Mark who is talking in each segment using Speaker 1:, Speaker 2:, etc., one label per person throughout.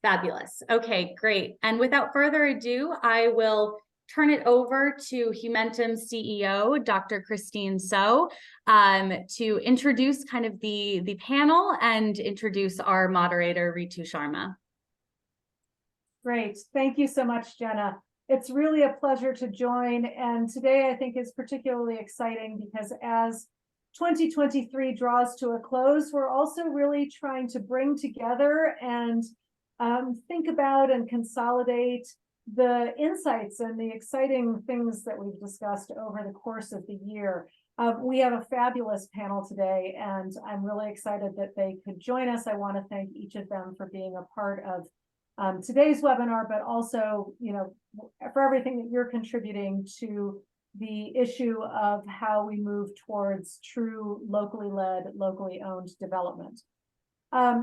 Speaker 1: Fabulous. Okay, great. And without further ado, I will turn it over to Humentum CEO, Dr. Christine So, to introduce kind of the panel and introduce our moderator, Ritu Sharma.
Speaker 2: Great. Thank you so much, Jenna. It's really a pleasure to join. And today I think is particularly exciting because as 2023 draws to a close, we're also really trying to bring together and think about and consolidate the insights and the exciting things that we've discussed over the course of the year. We have a fabulous panel today, and I'm really excited that they could join us. I want to thank each of them for being a part of today's webinar, but also, for everything that you're contributing to the issue of how we move towards true locally led, locally owned development.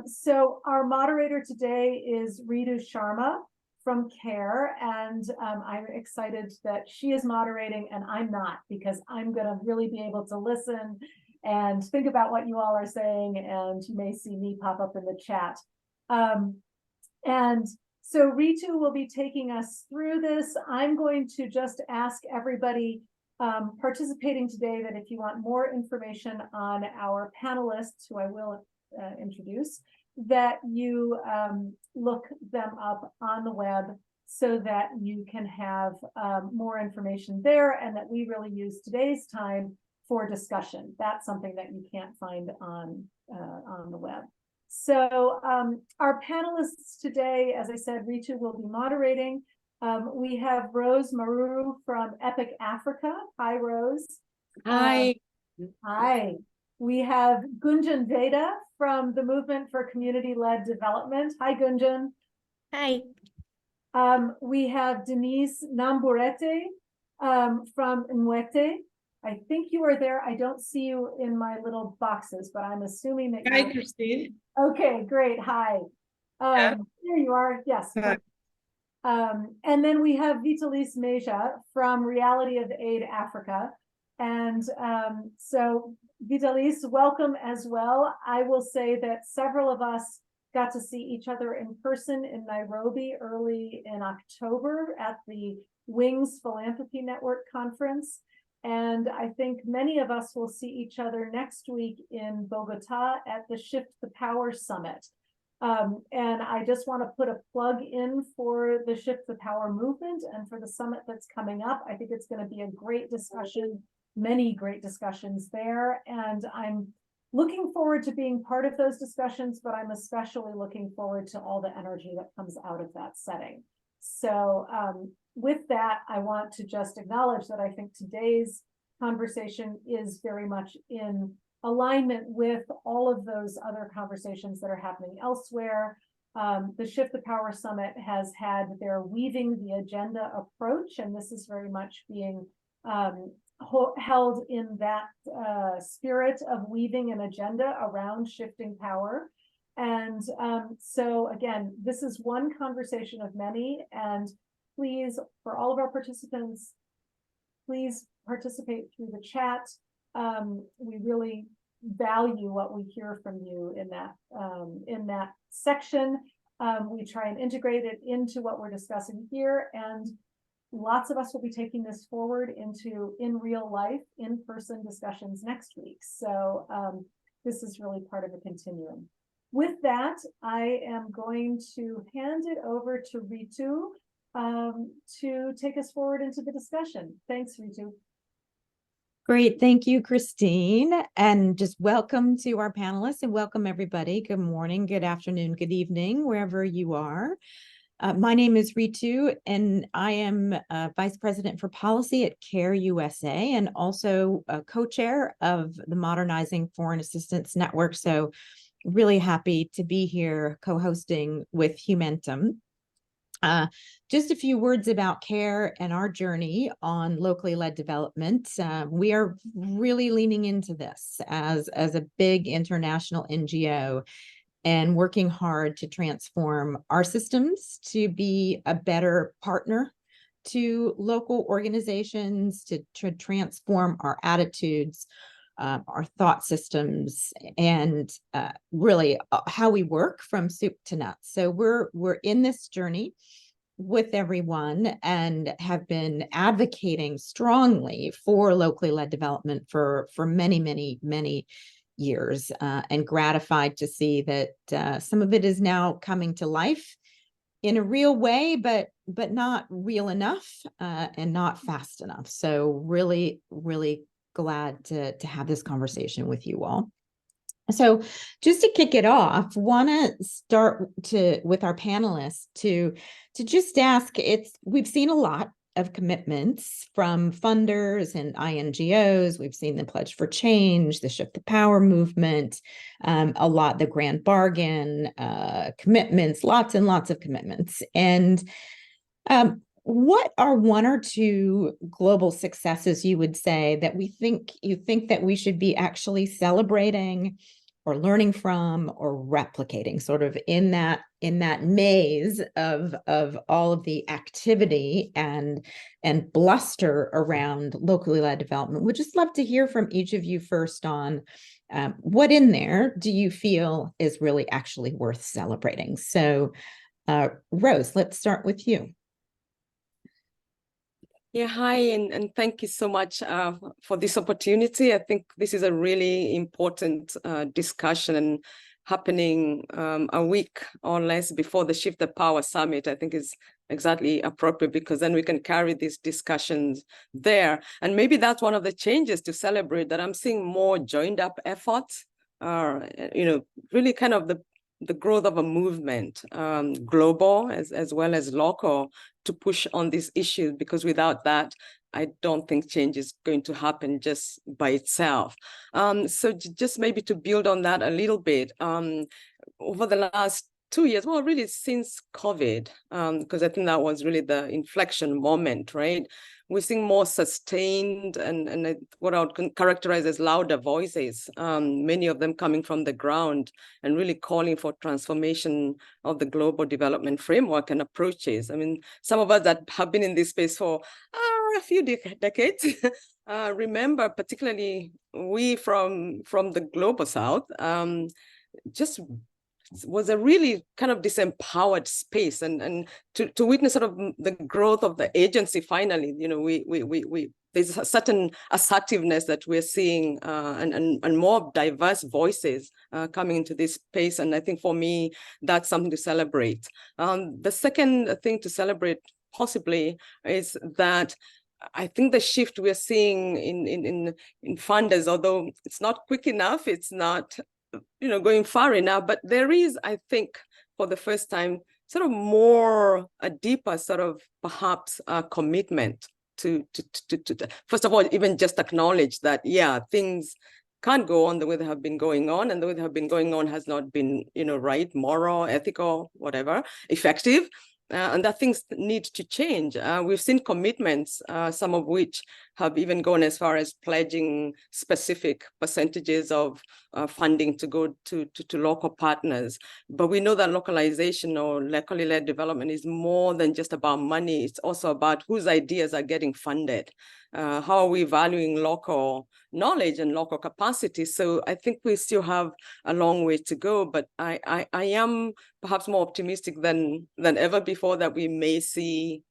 Speaker 2: So our moderator today is Ritu Sharma from CARE, and I'm excited that she is moderating and I'm not, because I'm going to really be able to listen and think about what you all are saying, and you may see me pop up in the chat. And so Ritu will be taking us through this. I'm going to just ask everybody participating today that if you want more information on our panelists, who I will introduce, that you look them up on the web so that you can have more information there, and that we really use today's time for discussion. That's something that you can't find on the web. So our panelists today, as I said, Ritu will be moderating. We have Rose Maruru from Epic Africa. Hi, Rose.
Speaker 3: Hi.
Speaker 2: Hi. We have Gunjan Veda from the Movement for Community-Led Development. Hi, Gunjan.
Speaker 3: Hi.
Speaker 2: We have Denise Namburete from Mwete. I think you are there. I don't see you in my little boxes, but I'm assuming that you're...
Speaker 3: Hi, Christine.
Speaker 2: Okay, great. Hi. Here you are. Yes. And then we have Vitalis Meja from Reality of Aid Africa. And so Vitalis, welcome as well. I will say that several of us got to see each other in person in Nairobi early in October at the Wings Philanthropy Network conference. And I think many of us will see each other next week in Bogota at the Shift the Power Summit. And I just want to put a plug in for the Shift the Power movement and for the summit that's coming up. I think it's going to be a great discussion, many great discussions there. And I'm looking forward to being part of those discussions, but I'm especially looking forward to all the energy that comes out of that setting. So with that, I want to just acknowledge that I think today's conversation is very much in alignment with all of those other conversations that are happening elsewhere. The Shift the Power Summit has had their Weaving the Agenda approach, and this is very much being held in that spirit of weaving an agenda around shifting power. And so again, this is one conversation of many, and please, for all of our participants, please participate through the chat. We really value what we hear from you in that section. We try and integrate it into what we're discussing here, and lots of us will be taking this forward into in real life, in-person discussions next week. So this is really part of a continuum. With that, I am going to hand it over to Ritu to take us forward into the discussion. Thanks, Ritu.
Speaker 3: Great. Thank you, Christine. And just welcome to our panelists, and welcome everybody. Good morning, good afternoon, good evening, wherever you are. My name is Ritu, and I am Vice President for Policy at CARE USA, and also a co-chair of the Modernizing Foreign Assistance Network. So really happy to be here co-hosting with Humentum. Just a few words about CARE and our journey on locally led development. We are really leaning into this as a big international NGO and working hard to transform our systems to be a better partner to local organizations, to transform our attitudes our thought systems, and really how we work from soup to nuts. So we're in this journey with everyone and have been advocating strongly for locally led development for many years, and gratified to see that some of it is now coming to life in a real way, but not real enough, and not fast enough. So really glad to have this conversation with you all. So just to kick it off, want to start with our panelists to just ask, we've seen a lot of commitments from funders and INGOs. We've seen the Pledge for Change, the Shift the Power movement, a lot, the Grand Bargain, commitments, lots and lots of commitments. And what are one or two global successes you would say that you think that we should be actually celebrating or learning from or replicating, sort of in that maze of all of the activity and bluster around locally led development? Would just love to hear from each of you first on what in there do you feel is really actually worth celebrating. So Rose, let's start with you.
Speaker 4: Yeah, hi, and thank you so much for this opportunity. I think this is a really important discussion happening a week or less before the Shift the Power Summit. I think is exactly appropriate, because then we can carry these discussions there. And maybe that's one of the changes to celebrate, that I'm seeing more joined up efforts, really kind of the growth of a movement, global as well as local, to push on these issues, because without that, I don't think change is going to happen just by itself. So just maybe to build on that a little bit, over the last 2 years, well, really since COVID, because I think that was really the inflection moment, right? We're seeing more sustained and what I would characterize as louder voices, many of them coming from the ground and really calling for transformation of the global development framework and approaches. I mean, some of us that have been in this space for a few decades remember, particularly we from the global South, just was a really kind of disempowered space, and to witness sort of the growth of the agency. Finally, there's a certain assertiveness that we're seeing, and more diverse voices coming into this space. And I think for me, that's something to celebrate. The second thing to celebrate possibly is that I think the shift we're seeing in funders, although it's not quick enough, it's not going far enough, but there is, I think, for the first time, sort of a deeper sort of perhaps commitment to first of all, even just acknowledge that, yeah, things can't go on the way they have been going on, and the way they have been going on has not been, right, moral, ethical, whatever, effective. And that things need to change. We've seen commitments, some of which have even gone as far as pledging specific percentages of funding to go to local partners. But we know that localization or locally led development is more than just about money. It's also about whose ideas are getting funded. How are we valuing local knowledge and local capacity? So I think we still have a long way to go, but I am perhaps more optimistic than ever before that we may see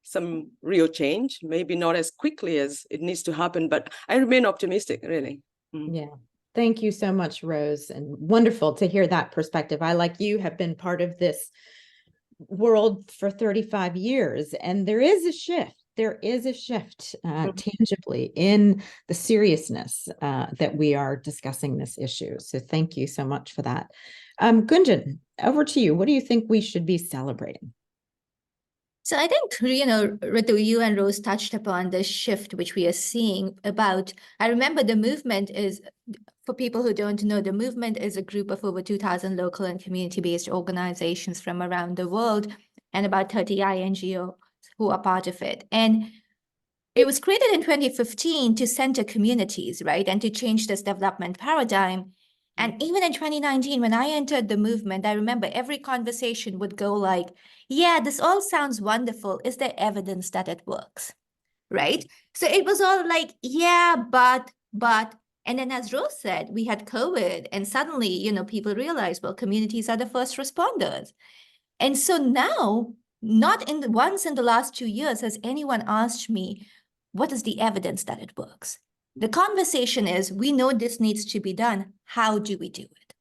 Speaker 4: some real change, maybe not as quickly as it needs to happen, but I remain optimistic, really.
Speaker 3: Yeah. Thank you so much, Rose, and wonderful to hear that perspective. I, like you, have been part of this world for 35 years, and there is a shift. There is a shift tangibly in the seriousness that we are discussing this issue. So thank you so much for that. Gunjan, over to you. What do you think we should be celebrating?
Speaker 5: So I think, Ritu, you and Rose touched upon the shift which we are seeing about, I remember the movement is, for people who don't know, the movement is a group of over 2,000 local and community-based organizations from around the world, and about 30 INGOs who are part of it. And it was created in 2015 to center communities, right, and to change this development paradigm. And even in 2019, when I entered the movement, I remember every conversation would go like, yeah, this all sounds wonderful. Is there evidence that it works? Right? So it was all like, yeah, but, And then, as Rose said, we had COVID, and suddenly, you know, people realized, well, communities are the first responders. And so now, not in the, once in the last 2 years has anyone asked me, what is the evidence that it works? The conversation is, we know this needs to be done. How do we do it?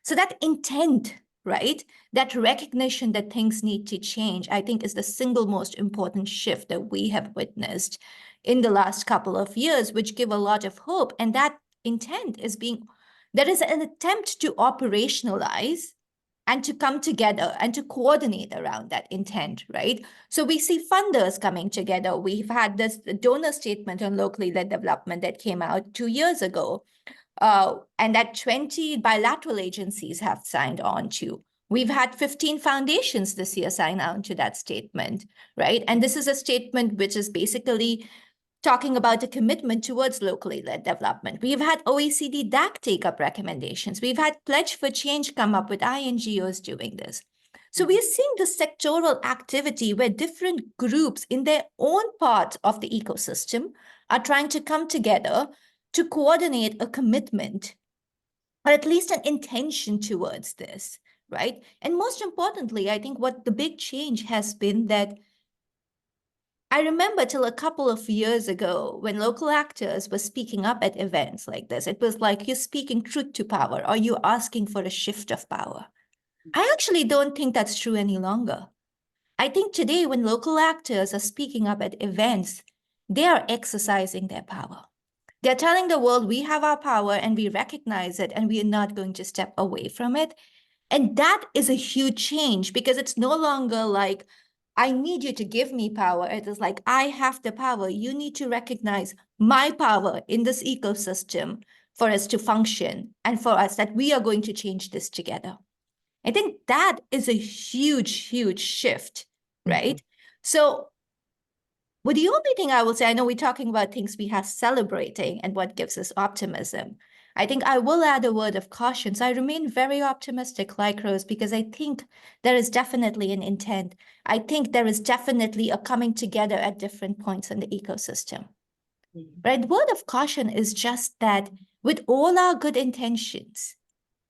Speaker 5: So that intent, right? That recognition that things need to change, I think is the single most important shift that we have witnessed in the last couple of years, which give a lot of hope. And that intent is there is an attempt to operationalize and to come together and to coordinate around that intent, right? So we see funders coming together. We've had this donor statement on locally led development that came out 2 years ago, and that 20 bilateral agencies have signed on to. We've had 15 foundations this year sign on to that statement, right? And this is a statement which is basically talking about a commitment towards locally led development. We've had OECD DAC take up recommendations. We've had Pledge for Change come up with INGOs doing this. So we're seeing the sectoral activity where different groups in their own part of the ecosystem are trying to come together to coordinate a commitment, or at least an intention towards this, right? And most importantly, I think what the big change has been that I remember till a couple of years ago when local actors were speaking up at events like this, it was like, you're speaking truth to power, or you're asking for a shift of power. I actually don't think that's true any longer. I think today when local actors are speaking up at events, they are exercising their power. They're telling the world we have our power and we recognize it and we are not going to step away from it. And that is a huge change because it's no longer like, I need you to give me power. It is like, I have the power. You need to recognize my power in this ecosystem for us to function and for us that we are going to change this together. I think that is a huge, huge shift, right? Mm-hmm. So well, the only thing I will say, I know we're talking about things we have celebrating and what gives us optimism. I think I will add a word of caution. So I remain very optimistic, like Rose, because I think there is definitely an intent. I think there is definitely a coming together at different points in the ecosystem. Mm-hmm. Right? The word of caution is just that with all our good intentions,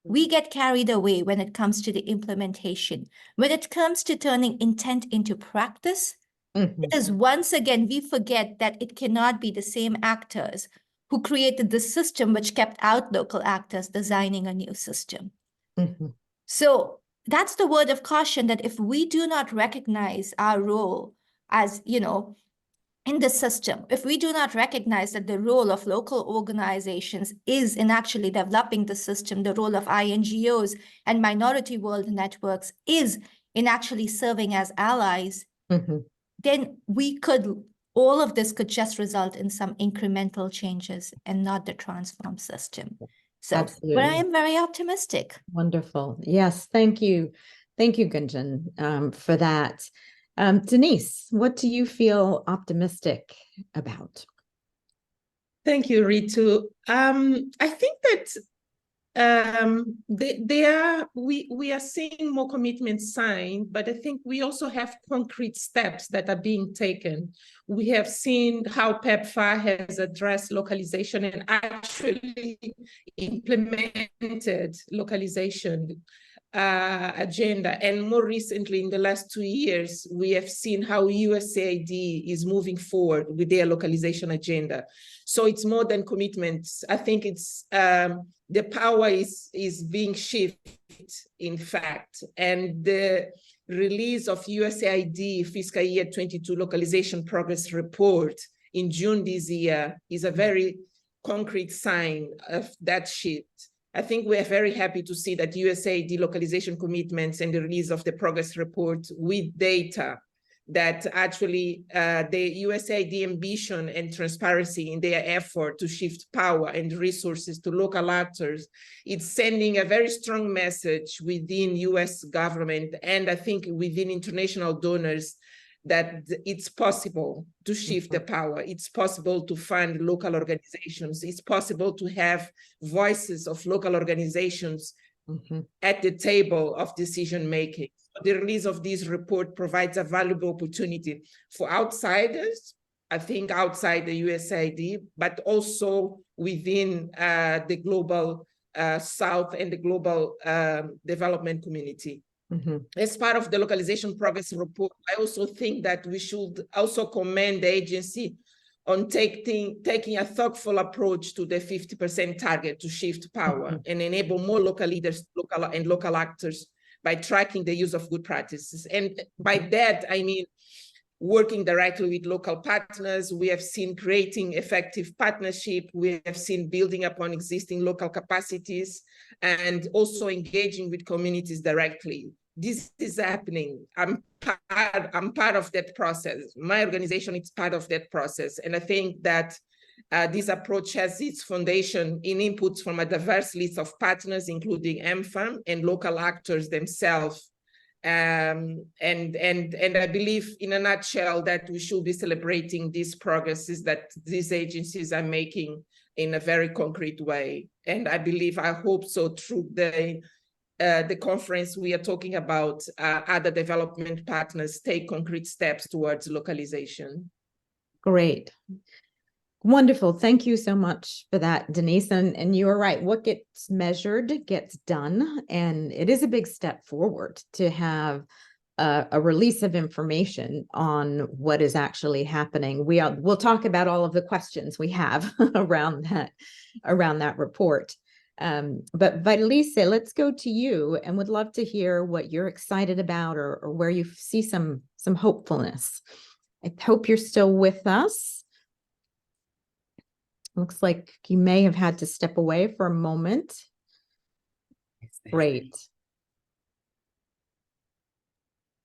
Speaker 5: we get carried away when it comes to the implementation. When it comes to turning intent into practice, mm-hmm. It is once again, we forget that it cannot be the same actors who created the system which kept out local actors designing a new system. Mm-hmm. So that's the word of caution, that if we do not recognize our role as, you know, in the system, if we do not recognize that the role of local organizations is in actually developing the system, the role of INGOs and minority world networks is in actually serving as allies, mm-hmm. then all of this could just result in some incremental changes and not the transformed system. So, absolutely. But I am very optimistic.
Speaker 3: Wonderful. Yes, thank you. Thank you, Gunjan, for that. Denise, what do you feel optimistic about?
Speaker 6: Thank you, Ritu. I think that we are seeing more commitments signed, but I think we also have concrete steps that are being taken. We have seen how PEPFAR has addressed localization and actually implemented localization agenda. And more recently, in the last 2 years, we have seen how USAID is moving forward with their localization agenda. So it's more than commitments. I think it's the power is being shifted, in fact, and the release of USAID fiscal year 22 localization progress report in June this year is a very concrete sign of that shift. I think we are very happy to see that USAID localization commitments and the release of the progress report with data that actually the USAID ambition and transparency in their effort to shift power and resources to local actors, it's sending a very strong message within US government and I think within international donors that it's possible to shift the power. It's possible to fund local organizations. It's possible to have voices of local organizations at the table of decision-making. The release of this report provides a valuable opportunity for outsiders, I think outside the USAID, but also within the global South and the global development community. As part of the localization progress report, I also think that we should also commend the agency on taking a thoughtful approach to the 50% target to shift power and enable more local leaders, local actors by tracking the use of good practices. And by that, I mean, working directly with local partners. We have seen creating effective partnership. We have seen building upon existing local capacities and also engaging with communities directly. This is happening. I'm part of that process. My organization is part of that process. And I think that this approach has its foundation in inputs from a diverse list of partners, including MFAM and local actors themselves. And I believe, in a nutshell, that we should be celebrating these progresses that these agencies are making in a very concrete way. And I believe, I hope so, through the conference we are talking about, other development partners take concrete steps towards localization.
Speaker 3: Great. Wonderful. Thank you so much for that, Denise. And you are right. What gets measured gets done. And it is a big step forward to have a release of information on what is actually happening. We'll talk about all of the questions we have around that report. But Vitalise, let's go to you, and would love to hear what you're excited about or where you see some hopefulness. I hope you're still with us. Looks like you may have had to step away for a moment. Great.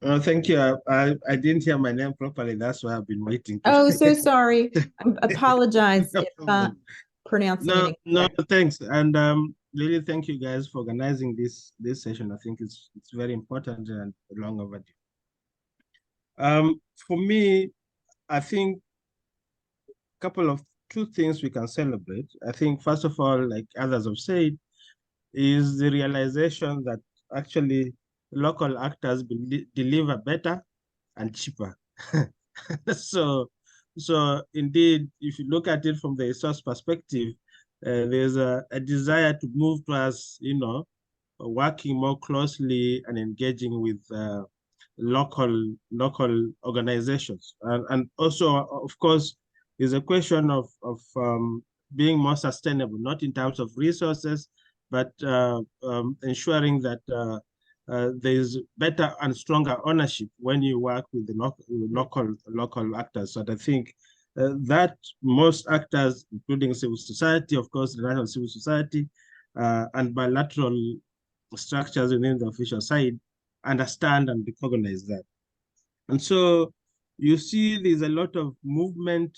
Speaker 7: Thank you. I didn't hear my name properly. That's why I've been waiting.
Speaker 3: Oh, so sorry. I apologize if pronouncing it.
Speaker 7: No, thanks. And really thank you guys for organizing this session. I think it's very important and long overdue. For me, I think a couple of two things we can celebrate. I think, first of all, like others have said, is the realization that actually local actors deliver better and cheaper. So indeed, if you look at it from the resource perspective, there's a desire to move towards, working more closely and engaging with local organizations. And also, of course, is a question of being more sustainable, not in terms of resources, but ensuring that there's better and stronger ownership when you work with the local actors. So I think that most actors, including civil society, of course, the national civil society, and bilateral structures within the official side, understand and recognize that. And so you see there's a lot of movement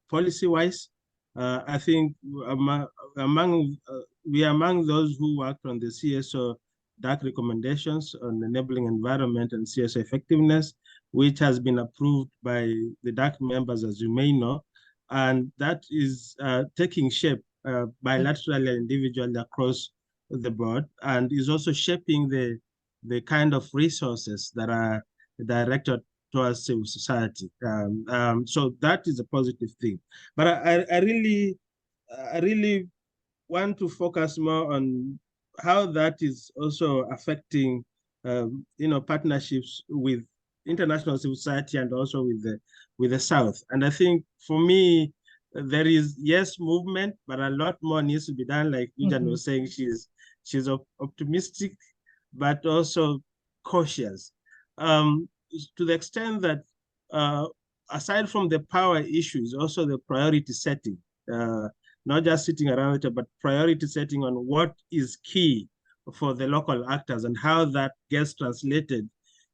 Speaker 7: policy-wise. I think we are among those who worked on the CSO DAC recommendations on enabling environment and CSO effectiveness, which has been approved by the DAC members, as you may know, and that is taking shape bilaterally and individually across the board, and is also shaping the kind of resources that are directed towards civil society. So that is a positive thing. But I really want to focus more on how that is also affecting, partnerships with international civil society and also with the South. And I think for me, there is, yes, movement, but a lot more needs to be done. Like Ujan was saying, she's optimistic, but also cautious. To the extent that aside from the power issues, also the priority setting, not just sitting around it, but priority setting on what is key for the local actors and how that gets translated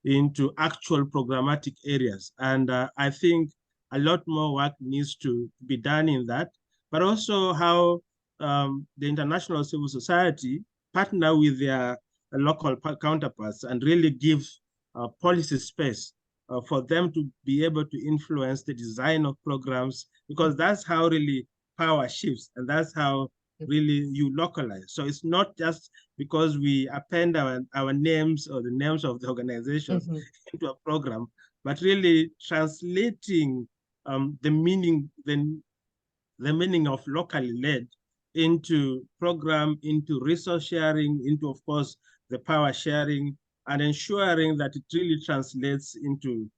Speaker 7: into actual programmatic areas. And I think a lot more work needs to be done in that, but also how the international civil society partner with their local counterparts and really give policy space for them to be able to influence the design of programs, because that's how really power shifts, and that's how really you localize. So it's not just because we append our names or the names of the organizations into a program, but really translating the meaning, the the meaning of locally led into program, into resource sharing, into, of course, the power sharing, and ensuring that it really translates into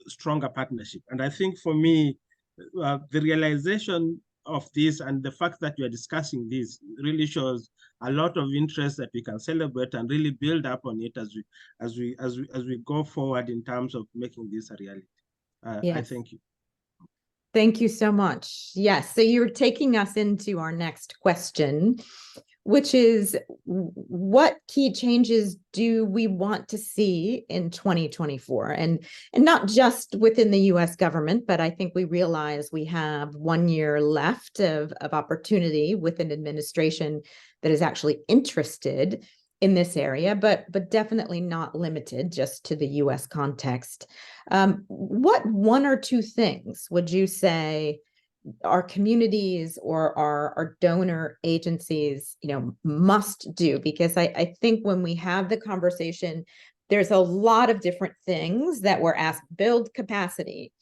Speaker 7: stronger partnership. And I think for me, the realization of this and the fact that we are discussing this really shows a lot of interest that we can celebrate and really build up on it as we go forward in terms of making this a reality. I
Speaker 3: Yes.
Speaker 7: thank you.
Speaker 3: Thank you so much. Yes, so you're taking us into our next question, which is what key changes do we want to see in 2024? And not just within the US government, but I think we realize we have 1 year left of opportunity with an administration that is actually interested in this area, but definitely not limited just to the US context. What 1 or 2 things would you say our communities or our donor agencies, must do? Because I think when we have the conversation, there's a lot of different things that we're asked: build capacity,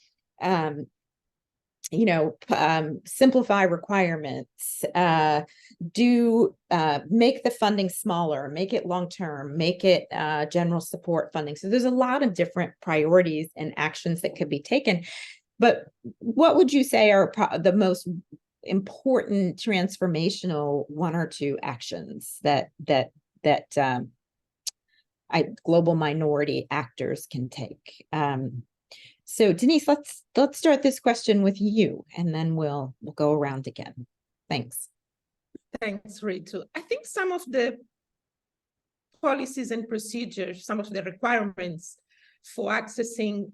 Speaker 3: simplify requirements, make the funding smaller, make it long-term, make it general support funding. So there's a lot of different priorities and actions that could be taken. But what would you say are the most important transformational 1 or 2 actions that global minority actors can take? So Denise, let's start this question with you, and then we'll go around again. Thanks.
Speaker 6: Thanks, Ritu. I think some of the policies and procedures, some of the requirements for accessing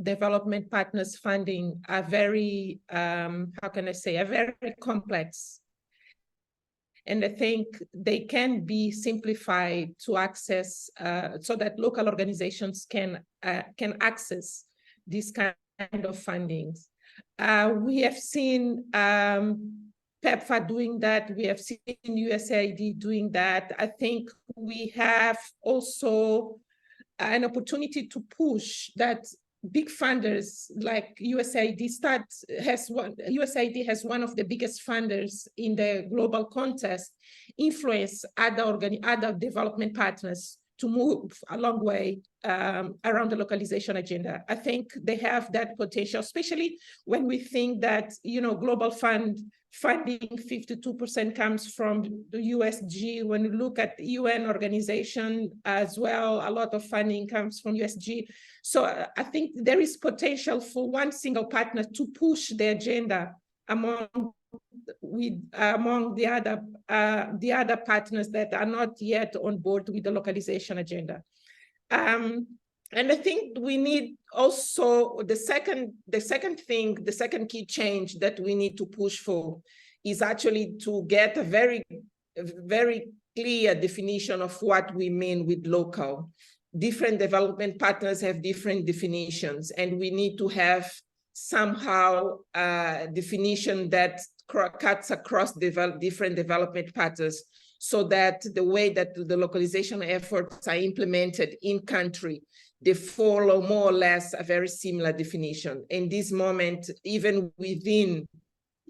Speaker 6: development partners funding are very, are very complex. And I think they can be simplified to access so that local organizations can access this kind of fundings. We have seen PEPFAR doing that. We have seen USAID doing that. I think we have also an opportunity to push that big funders like USAID USAID has one of the biggest funders in the global contest, influence other development partners to move a long way around the localization agenda. I think they have that potential, especially when we think that, global funding, 52% comes from the USG. When you look at the UN organization as well, a lot of funding comes from USG. So I think there is potential for one single partner to push the agenda among the other partners that are not yet on board with the localization agenda. And I think we need also the second key change that we need to push for is actually to get a very, very clear definition of what we mean with local. Different development partners have different definitions, and we need to have somehow a definition that cuts across different development partners, so that the way that the localization efforts are implemented in country, they follow more or less a very similar definition. In this moment, even within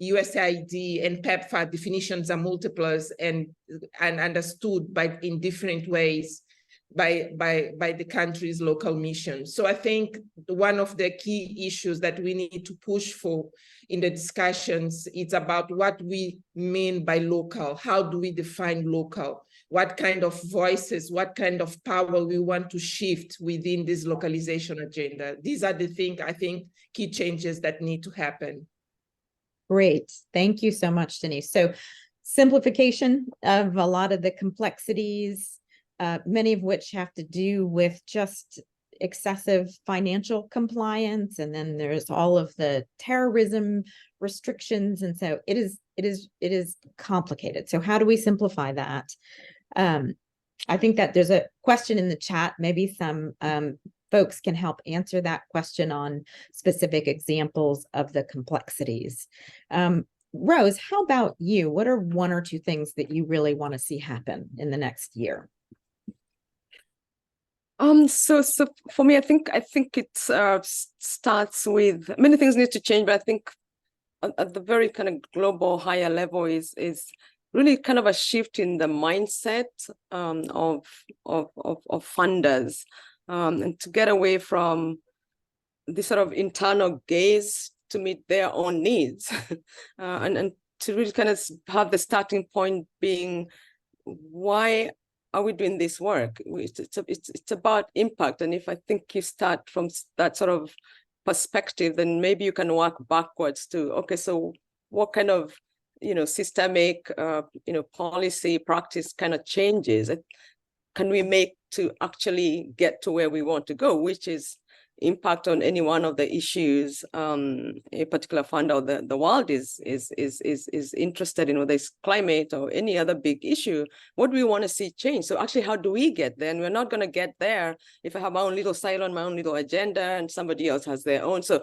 Speaker 6: USAID and PEPFAR, definitions are multiples and understood in different ways by the country's local mission. So I think one of the key issues that we need to push for in the discussions is about what we mean by local. How do we define local? What kind of voices, what kind of power we want to shift within this localization agenda? These are the things, I think, key changes that need to happen.
Speaker 3: Great. Thank you so much, Denise. So simplification of a lot of the complexities, many of which have to do with just excessive financial compliance, and then there's all of the terrorism restrictions, and so it is complicated. So how do we simplify that? I think that there's a question in the chat. Maybe some folks can help answer that question on specific examples of the complexities. Rose, how about you? What are 1 or 2 things that you really want to see happen in the next year?
Speaker 4: So for me, I think it starts with many things need to change, but I think at the very kind of global higher level is really kind of a shift in the mindset of funders, and to get away from this sort of internal gaze to meet their own needs, and to really kind of have the starting point being, why are we doing this work? It's about impact, and if I think you start from that sort of perspective, then maybe you can work backwards to, okay, so what kind of systemic policy practice kind of changes can we make to actually get to where we want to go, which is impact on any one of the issues a particular fund or the world is interested in, whether it's climate or any other big issue. What do we want to see change? So actually, how do we get there? And we're not going to get there if I have my own little silo on my own little agenda and somebody else has their own. So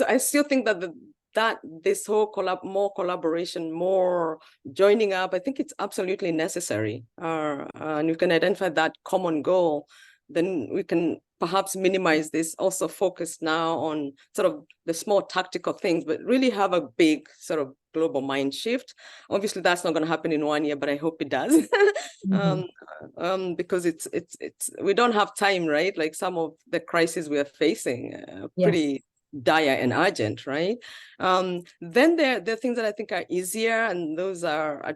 Speaker 4: I still think that this whole more collaboration, more joining up, I think it's absolutely necessary. And you can identify that common goal, then we can perhaps minimize this, also focus now on sort of the small tactical things, but really have a big sort of global mind shift. Obviously, that's not going to happen in 1 year, but I hope it does. Because it's we don't have time, right? Like some of the crises we are facing, pretty dire and urgent, right? Then there are things that I think are easier, and those are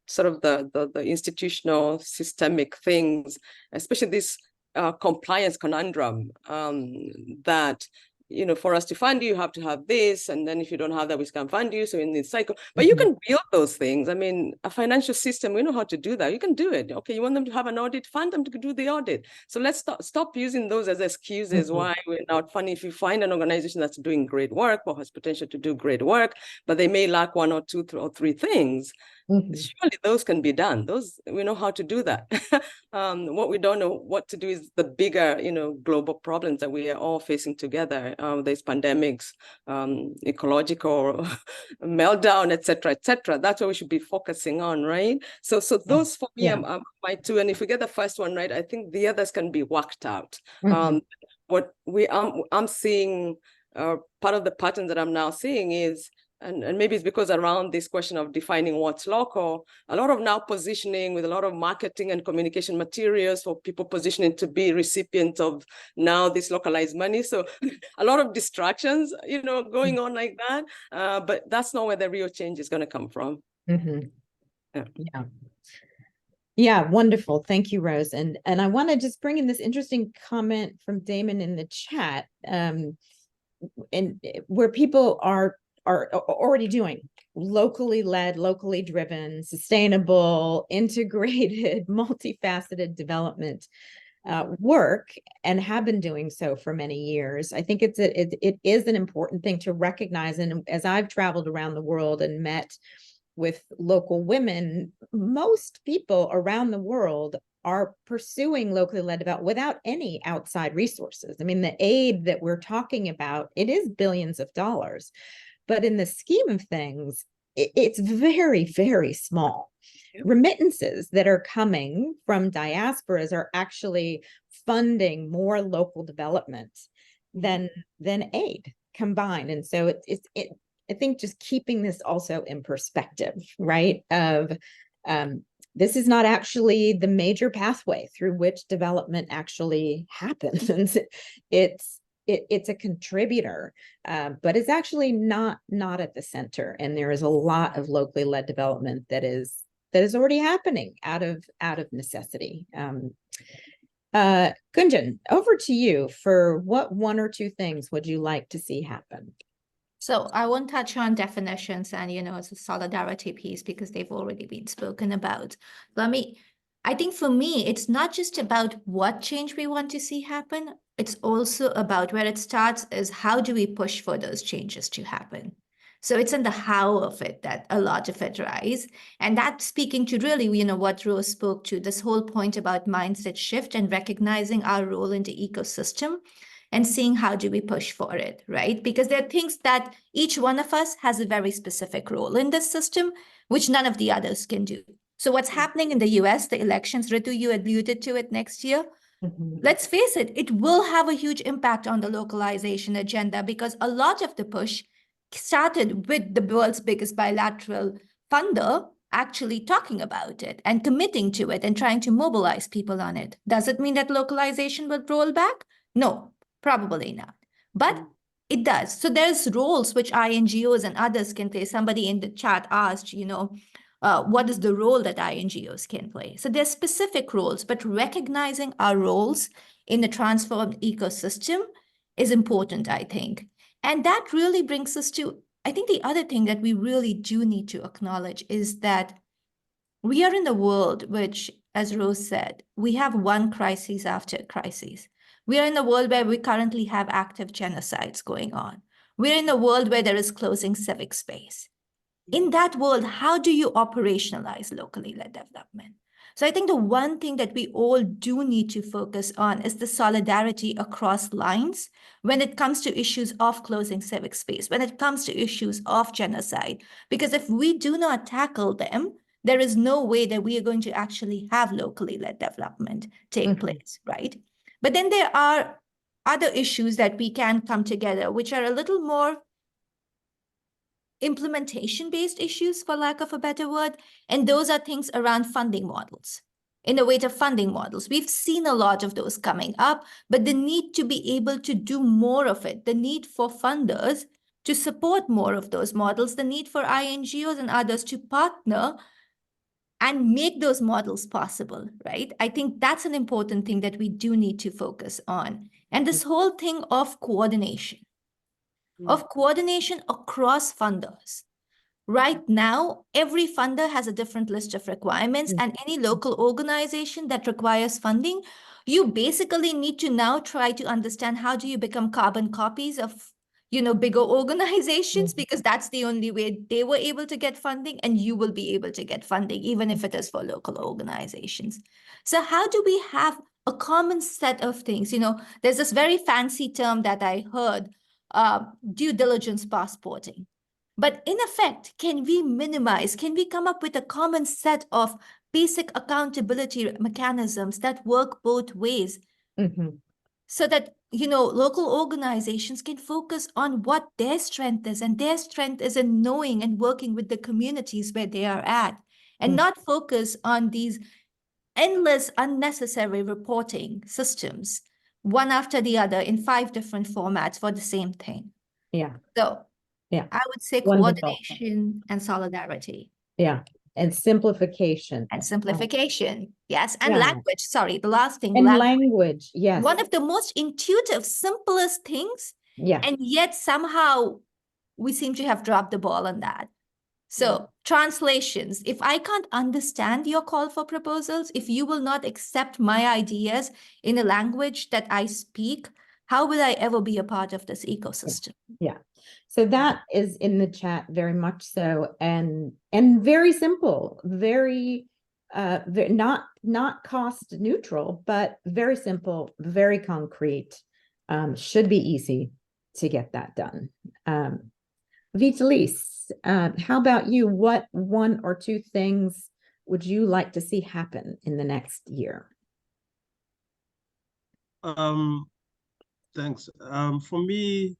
Speaker 4: sort of the institutional systemic things, especially this compliance conundrum, that for us to fund you have to have this, and then if you don't have that, we can fund you, so in this cycle. But you can build those things. I mean, a financial system, we know how to do that. You can do it. Okay, you want them to have an audit, fund them to do the audit. So let's stop using those as excuses why we're not funding. If you find an organization that's doing great work or has potential to do great work, but they may lack one or two or three things, surely those can be done. Those, we know how to do that. What we don't know what to do is the bigger, global problems that we are all facing together. There's pandemics, ecological meltdown, etc., etc. That's what we should be focusing on, right? So those for me are my two. And if we get the first one right, I think the others can be worked out. What I'm seeing, part of the pattern that I'm now seeing is, and maybe it's because around this question of defining what's local, a lot of now positioning with a lot of marketing and communication materials for people positioning to be recipients of now this localized money. So a lot of distractions, going on like that. But that's not where the real change is going to come from.
Speaker 3: Yeah, wonderful. Thank you, Rose. And I want to just bring in this interesting comment from Damon in the chat, and where people are already doing locally led, locally driven, sustainable, integrated, multifaceted development work, and have been doing so for many years. I think it is an important thing to recognize. And as I've traveled around the world and met with local women, most people around the world are pursuing locally led development without any outside resources. I mean, the aid that we're talking about, it is billions of dollars. But in the scheme of things, it's very, very small. Remittances that are coming from diasporas are actually funding more local development than aid combined. And so I think just keeping this also in perspective, right? Of this is not actually the major pathway through which development actually happens. It's a contributor, but it's actually not at the center. And there is a lot of locally led development that is already happening out of necessity. Gunjan, over to you for what one or two things would you like to see happen?
Speaker 5: So I won't touch on definitions and, it's a solidarity piece because they've already been spoken about. I think for me, it's not just about what change we want to see happen. It's also about where it starts is how do we push for those changes to happen? So it's in the how of it that a lot of it rise. And that's speaking to really, what Rose spoke to, this whole point about mindset shift and recognizing our role in the ecosystem and seeing how do we push for it, right? Because there are things that each one of us has a very specific role in this system, which none of the others can do. So what's happening in the US, the elections, Ritu, you alluded to it next year. Let's face it, it will have a huge impact on the localization agenda because a lot of the push started with the world's biggest bilateral funder actually talking about it and committing to it and trying to mobilize people on it. Does it mean that localization will roll back? No, probably not. But it does. So there's roles which INGOs and others can play. Somebody in the chat asked, what is the role that INGOs can play? So there's specific roles, but recognizing our roles in the transformed ecosystem is important, I think. And that really brings us to, I think the other thing that we really do need to acknowledge is that we are in a world which, as Rose said, we have one crisis after crisis. We are in a world where we currently have active genocides going on. We're in a world where there is closing civic space. In that world, how do you operationalize locally led development? So I think the one thing that we all do need to focus on is the solidarity across lines when it comes to issues of closing civic space, when it comes to issues of genocide. Because if we do not tackle them, there is no way that we are going to actually have locally led development take place, right? But then there are other issues that we can come together, which are a little more implementation-based issues, for lack of a better word, and those are things around funding models, innovative funding models. We've seen a lot of those coming up, but the need to be able to do more of it, the need for funders to support more of those models, the need for INGOs and others to partner and make those models possible, right? I think that's an important thing that we do need to focus on. And this whole thing of coordination across funders. Right now, every funder has a different list of requirements, and any local organization that requires funding, you basically need to now try to understand how do you become carbon copies of bigger organizations, because that's the only way they were able to get funding, and you will be able to get funding, even if it is for local organizations. So how do we have a common set of things? There's this very fancy term that I heard, due diligence passporting. But in effect, can we come up with a common set of basic accountability mechanisms that work both ways? So that, local organizations can focus on what their strength is, and their strength is in knowing and working with the communities where they are at, and not focus on these endless unnecessary reporting systems, one after the other in 5 different formats for the same thing.
Speaker 3: Yeah.
Speaker 5: So
Speaker 3: yeah,
Speaker 5: I would say
Speaker 3: wonderful.
Speaker 5: coordination and solidarity.
Speaker 3: Yeah. And simplification.
Speaker 5: And simplification, yes. And
Speaker 3: Yeah.
Speaker 5: language, sorry, the last thing.
Speaker 3: And language, yes.
Speaker 5: One of the most intuitive, simplest things.
Speaker 3: Yeah.
Speaker 5: And yet somehow we seem to have dropped the ball on that. So translations, if I can't understand your call for proposals, if you will not accept my ideas in a language that I speak, how will I ever be a part of this ecosystem?
Speaker 3: Yeah. So that is in the chat very much so, and very simple, very not cost neutral, but very simple, very concrete. Should be easy to get that done. Vitalis, how about you? What 1 or 2 things would you like to see happen in the next year?
Speaker 7: Thanks. For me,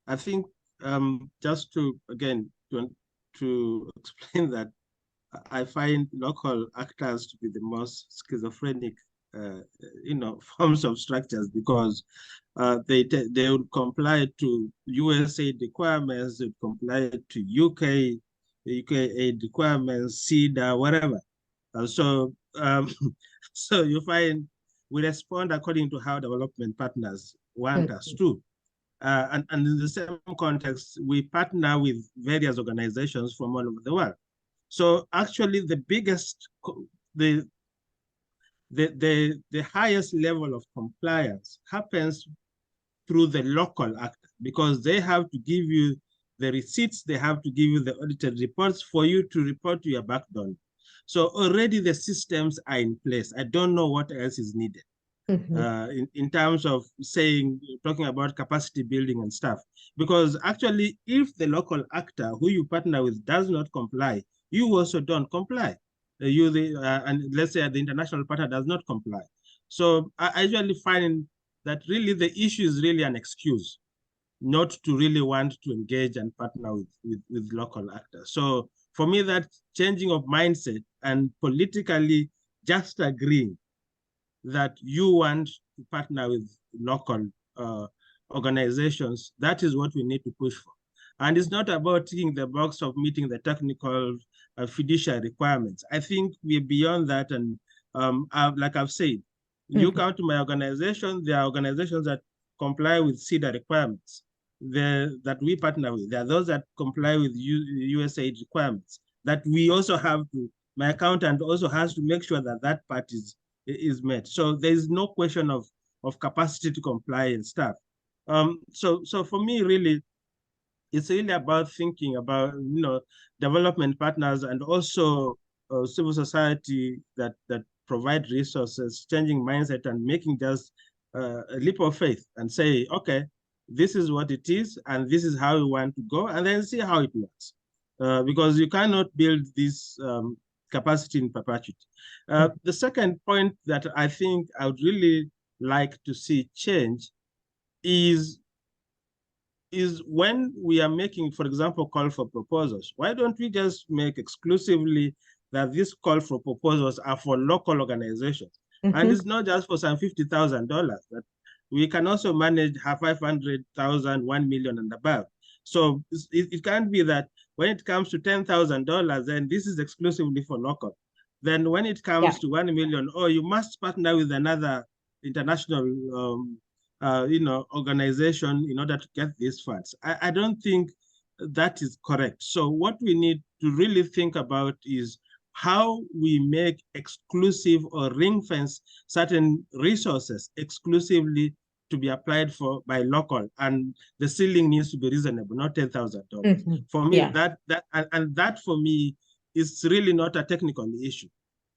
Speaker 7: I think just to explain that I find local actors to be the most schizophrenic, forms of structures, because they would comply to USA requirements, they would comply to UK aid requirements, CEDA, whatever. So you find we respond according to how development partners want us to. And in the same context, we partner with various organizations from all over the world. So actually the biggest, the highest level of compliance happens through the local actor, because they have to give you the receipts, they have to give you the audited reports for you to report to your backbone. So already the systems are in place. I don't know what else is needed. In terms of talking about capacity building and stuff, because actually if the local actor who you partner with does not comply, you also don't comply. And let's say the international partner does not comply. So I usually find that really the issue is really an excuse. not to really want to engage and partner with local actors. So for me, that changing of mindset and politically just agreeing that you want to partner with local organizations, that is what we need to push for. And it's not about ticking the box of meeting the technical fiduciary requirements. I think we're beyond that. And like I've said, you come to my organization, there are organizations that comply with CEDA requirements that we partner with. There are those that comply with USAID requirements that we also have to, my accountant also has to make sure that that part is met. So there's no question of capacity to comply and stuff. So for me, really, it's really about thinking about, development partners and also civil society that provide resources, changing mindset and making just a leap of faith and say, okay, this is what it is and this is how we want to go, and then see how it works. Because you cannot build this capacity in perpetuity. The second point that I think I would really like to see change is when we are making, for example, call for proposals. Why don't we just make exclusively that this call for proposals are for local organizations? And it's not just for some $50,000, but we can also manage 500,000, 1 million and above. So it can't be that when it comes to $10,000, then this is exclusively for local. Then when it comes to 1 million, you must partner with another international organization in order to get these funds. I don't think that is correct. So what we need to really think about is how we make exclusive or ring fence certain resources exclusively to be applied for by local, and the ceiling needs to be reasonable, not $10,000. For me, that for me is really not a technical issue.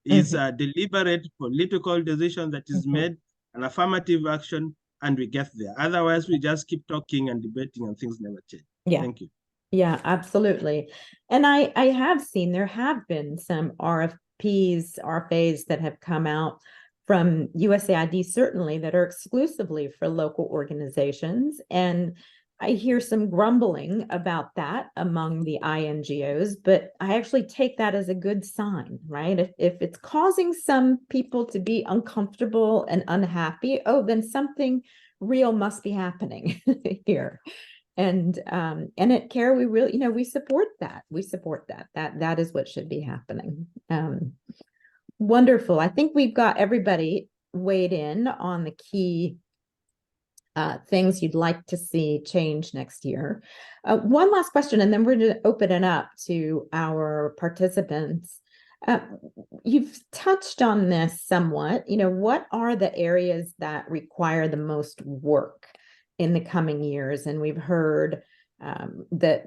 Speaker 7: It's a deliberate political decision that is made, an affirmative action, and we get there. Otherwise, we just keep talking and debating and things never change. Thank you.
Speaker 3: Yeah, absolutely. And I have seen there have been some RFPs, RFAs that have come out from USAID, certainly, that are exclusively for local organizations. And I hear some grumbling about that among the INGOs, but I actually take that as a good sign, right? If it's causing some people to be uncomfortable and unhappy, then something real must be happening here. And at CARE, we really, we support that. We support that. That is what should be happening. Wonderful. I think we've got everybody weighed in on the key things you'd like to see change next year. One last question, and then we're going to open it up to our participants. You've touched on this somewhat. What are the areas that require the most work in the coming years? And we've heard that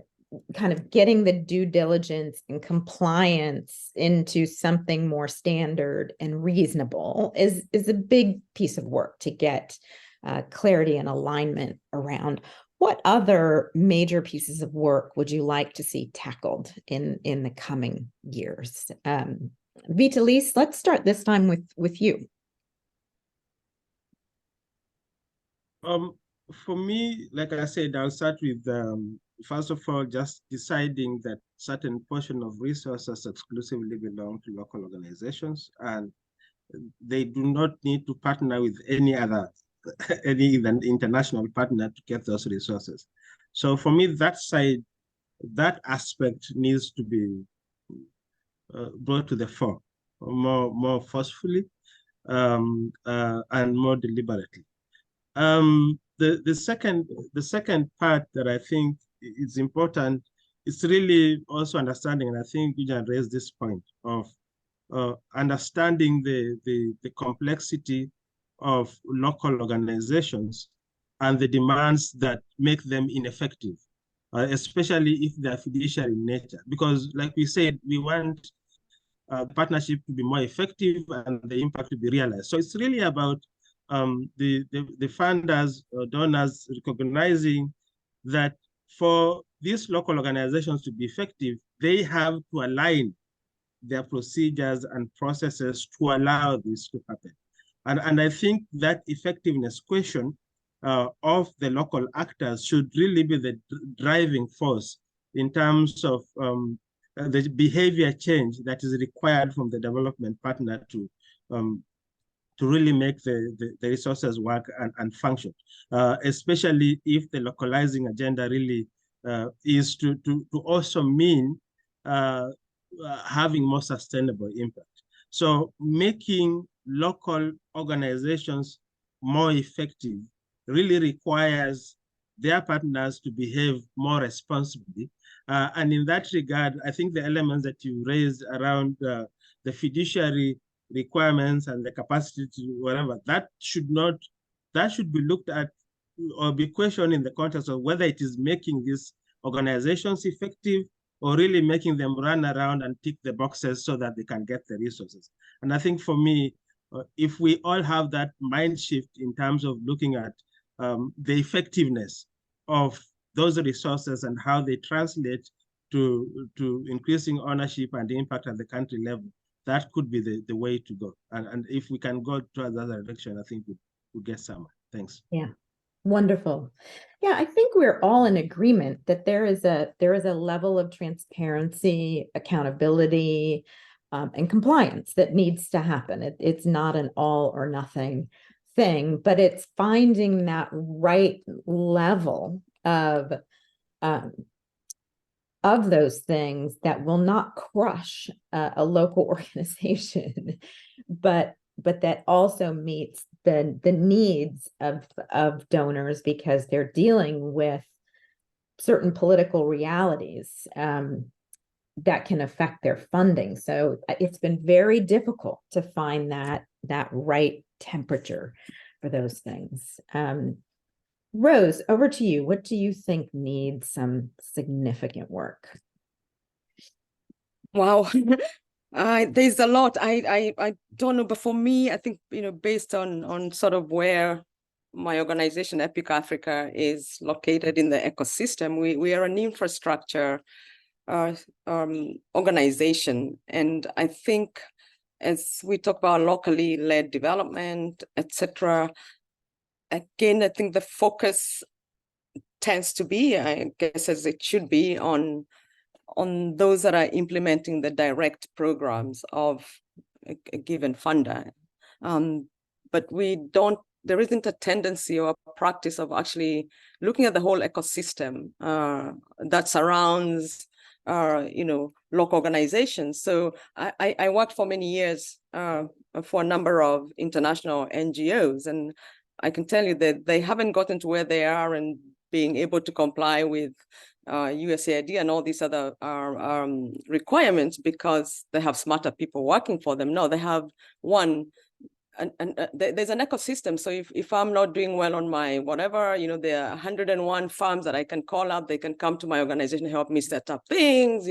Speaker 3: kind of getting the due diligence and compliance into something more standard and reasonable is a big piece of work to get clarity and alignment around. What other major pieces of work would you like to see tackled in the coming years? Vitalis, let's start this time with you.
Speaker 7: For me, like I said, I'll start with, first of all, just deciding that certain portion of resources exclusively belong to local organizations, and they do not need to partner with any even international partner to get those resources. So for me, that side, that aspect needs to be brought to the fore more forcefully and more deliberately. The second part that I think is important is really also understanding, and I think Gujan raised this point of understanding the complexity of local organizations and the demands that make them ineffective, especially if they are fiduciary in nature. Because like we said, we want partnership to be more effective and the impact to be realized. So it's really about the funders or donors recognizing that for these local organizations to be effective, they have to align their procedures and processes to allow this to happen. And I think that effectiveness question of the local actors should really be the driving force in terms of the behavior change that is required from the development partner to really make the resources work and function, especially if the localizing agenda really is to also mean having more sustainable impact. So making local organizations more effective really requires their partners to behave more responsibly. And in that regard, I think the elements that you raised around the fiduciary requirements and the capacity to whatever, that should be looked at or be questioned in the context of whether it is making these organizations effective or really making them run around and tick the boxes so that they can get the resources. And I think for me, if we all have that mind shift in terms of looking at the effectiveness of those resources and how they translate to increasing ownership and impact at the country level, that could be the way to go. And if we can go to that direction, I think we'll get somewhere. Thanks.
Speaker 3: Yeah. Wonderful. Yeah, I think we're all in agreement that there is a level of transparency, accountability, and compliance that needs to happen. It's not an all or nothing thing, but it's finding that right level of those things that will not crush a local organization, but that also meets the needs of donors, because they're dealing with certain political realities that can affect their funding. So it's been very difficult to find that right temperature for those things. Rose, over to you. What do you think needs some significant work?
Speaker 4: Wow. There's a lot. I don't know, but for me, I think, based on sort of where my organization, Epic Africa, is located in the ecosystem, we are an infrastructure organization. And I think as we talk about locally led development, etc., again, I think the focus tends to be, I guess, as it should be, on those that are implementing the direct programs of a given funder. But there isn't a tendency or a practice of actually looking at the whole ecosystem that surrounds local organizations. So I worked for many years for a number of international NGOs, and I can tell you that they haven't gotten to where they are and being able to comply with USAID and all these other requirements because they have smarter people working for them. No, they have there's an ecosystem. So if I'm not doing well on my whatever, there are 101 farms that I can call up. They can come to my organization, help me set up things,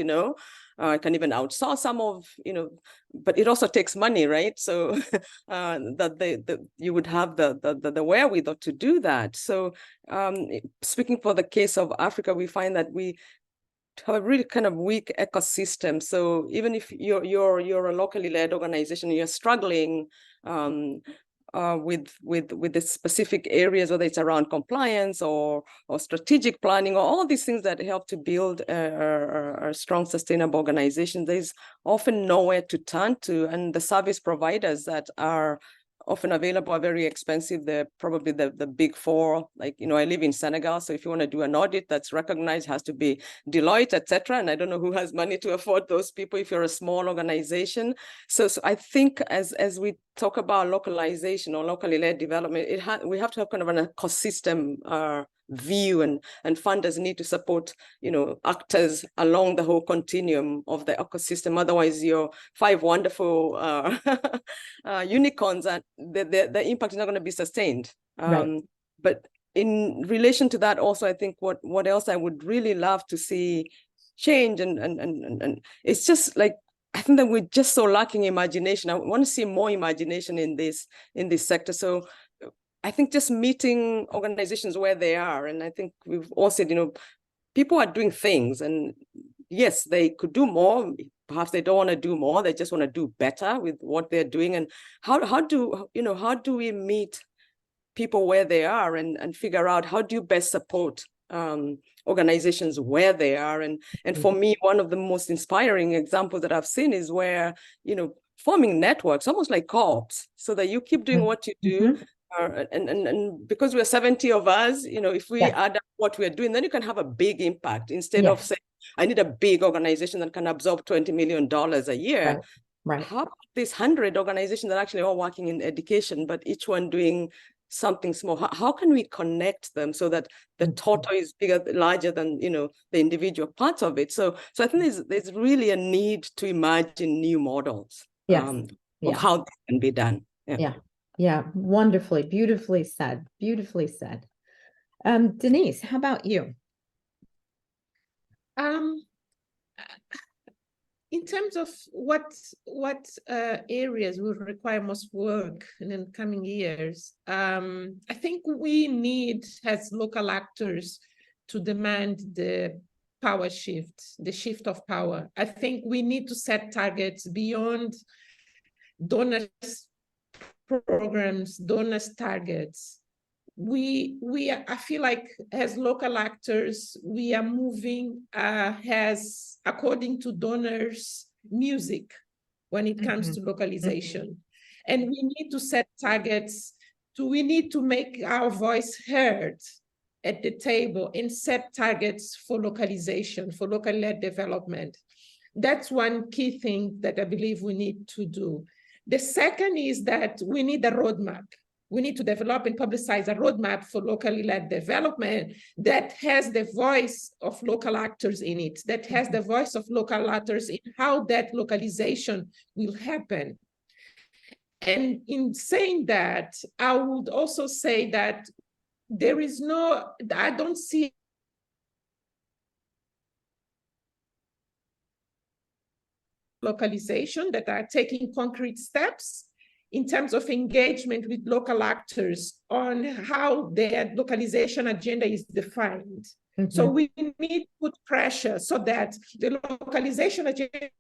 Speaker 4: I can even outsource some of, but it also takes money, right? So that you would have the wherewithal to do that. So speaking for the case of Africa, we find that we have a really kind of weak ecosystem. So even if you're a locally led organization, you're struggling with the specific areas, whether it's around compliance or strategic planning or all these things that help to build a strong, sustainable organization, there's often nowhere to turn to, and the service providers that are often available are very expensive. They're probably the big four. Like, I live in Senegal, so if you want to do an audit that's recognized, has to be Deloitte, etc. And I don't know who has money to afford those people if you're a small organization. So I think as we talk about localization or locally led development, we have to have kind of an ecosystem view, and funders need to support actors along the whole continuum of the ecosystem. Otherwise, your 5 wonderful unicorns, the impact is not going to be sustained.
Speaker 3: Right.
Speaker 4: But in relation to that, also, I think what else I would really love to see change, and it's just like, I think that we're just so lacking imagination. I want to see more imagination in this sector. So I think just meeting organizations where they are, and I think we've all said, people are doing things, and yes, they could do more. Perhaps they don't want to do more; they just want to do better with what they're doing. And how do we meet people where they are and figure out how do you best support organizations where they are. And for me, one of the most inspiring examples that I've seen is where, forming networks, almost like co-ops, so that you keep doing what you do. And because we're 70 of us, if we add up what we're doing, then you can have a big impact instead of saying, I need a big organization that can absorb $20 million a year.
Speaker 3: Right.
Speaker 4: How about these 100 organizations that are actually all working in education, but each one doing something small? How can we connect them so that the total is larger than the individual parts of it? So I think there's really a need to imagine new models of how this can be done.
Speaker 3: Yeah. Wonderfully, beautifully said. Beautifully said. Denise, how about you?
Speaker 6: In terms of what areas will require most work in the coming years, I think we need, as local actors, to demand the power shift, the shift of power. I think we need to set targets beyond donors' programs, donors' targets. I feel like as local actors, we are moving as according to donors' music when it comes to localization. And we need to set targets we need to make our voice heard at the table and set targets for localization, for local-led development. That's one key thing that I believe we need to do. The second is that we need a roadmap. We need to develop and publicize a roadmap for locally led development that has the voice of local actors in it, that has the voice of local actors in how that localization will happen. And in saying that, I would also say that I don't see localization that are taking concrete steps in terms of engagement with local actors on how their localization agenda is defined. So we need to put pressure so that the localization agenda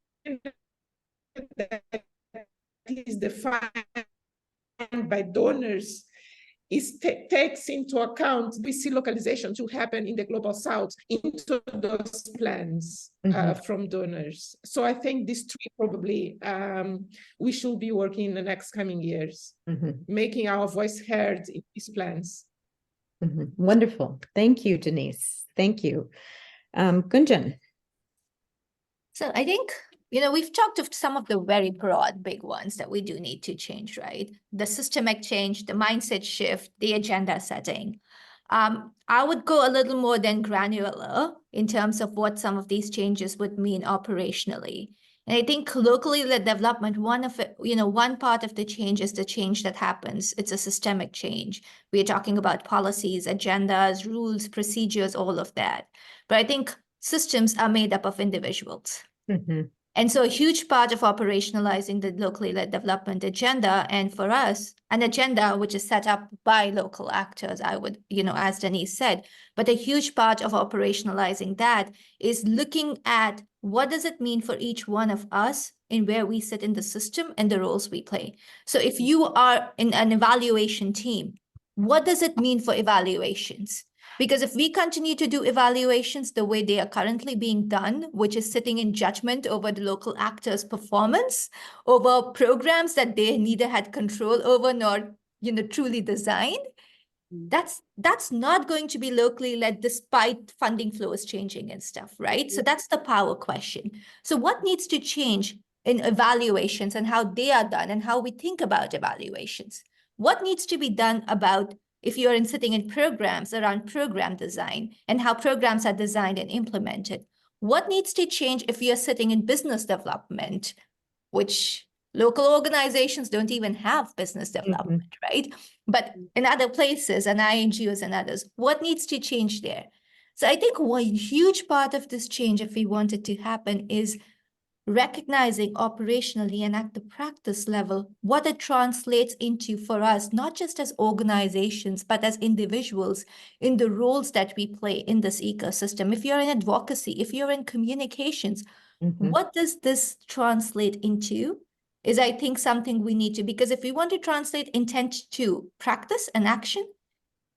Speaker 6: that is defined by donors takes into account, we see localization to happen in the Global South into those plans from donors. So I think these three probably we should be working in the next coming years, making our voice heard in these plans.
Speaker 3: Wonderful. Thank you, Denise. Thank you. Gunjan.
Speaker 5: So I think, we've talked of some of the very broad big ones that we do need to change, right? The systemic change, the mindset shift, the agenda setting. I would go a little more than granular in terms of what some of these changes would mean operationally. And I think locally led development, one part of the change is the change that happens. It's a systemic change. We're talking about policies, agendas, rules, procedures, all of that. But I think systems are made up of individuals. And so a huge part of operationalizing the locally led development agenda, and for us, an agenda which is set up by local actors, I would, as Denise said, but a huge part of operationalizing that is looking at what does it mean for each one of us in where we sit in the system and the roles we play. So if you are in an evaluation team, what does it mean for evaluations? Because if we continue to do evaluations the way they are currently being done, which is sitting in judgment over the local actors' performance, over programs that they neither had control over nor, truly designed, that's not going to be locally led despite funding flows changing and stuff, right? So that's the power question. So what needs to change in evaluations and how they are done and how we think about evaluations? What needs to be done about if you're sitting in programs around program design and how programs are designed and implemented? What needs to change if you're sitting in business development, which local organizations don't even have business development, right? But in other places and INGOs and others, what needs to change there? So I think one huge part of this change, if we want it to happen, is recognizing operationally and at the practice level what it translates into for us, not just as organizations, but as individuals in the roles that we play in this ecosystem. If you're in advocacy, if you're in communications, what does this translate into is, I think, something we need to, because if we want to translate intent to practice and action,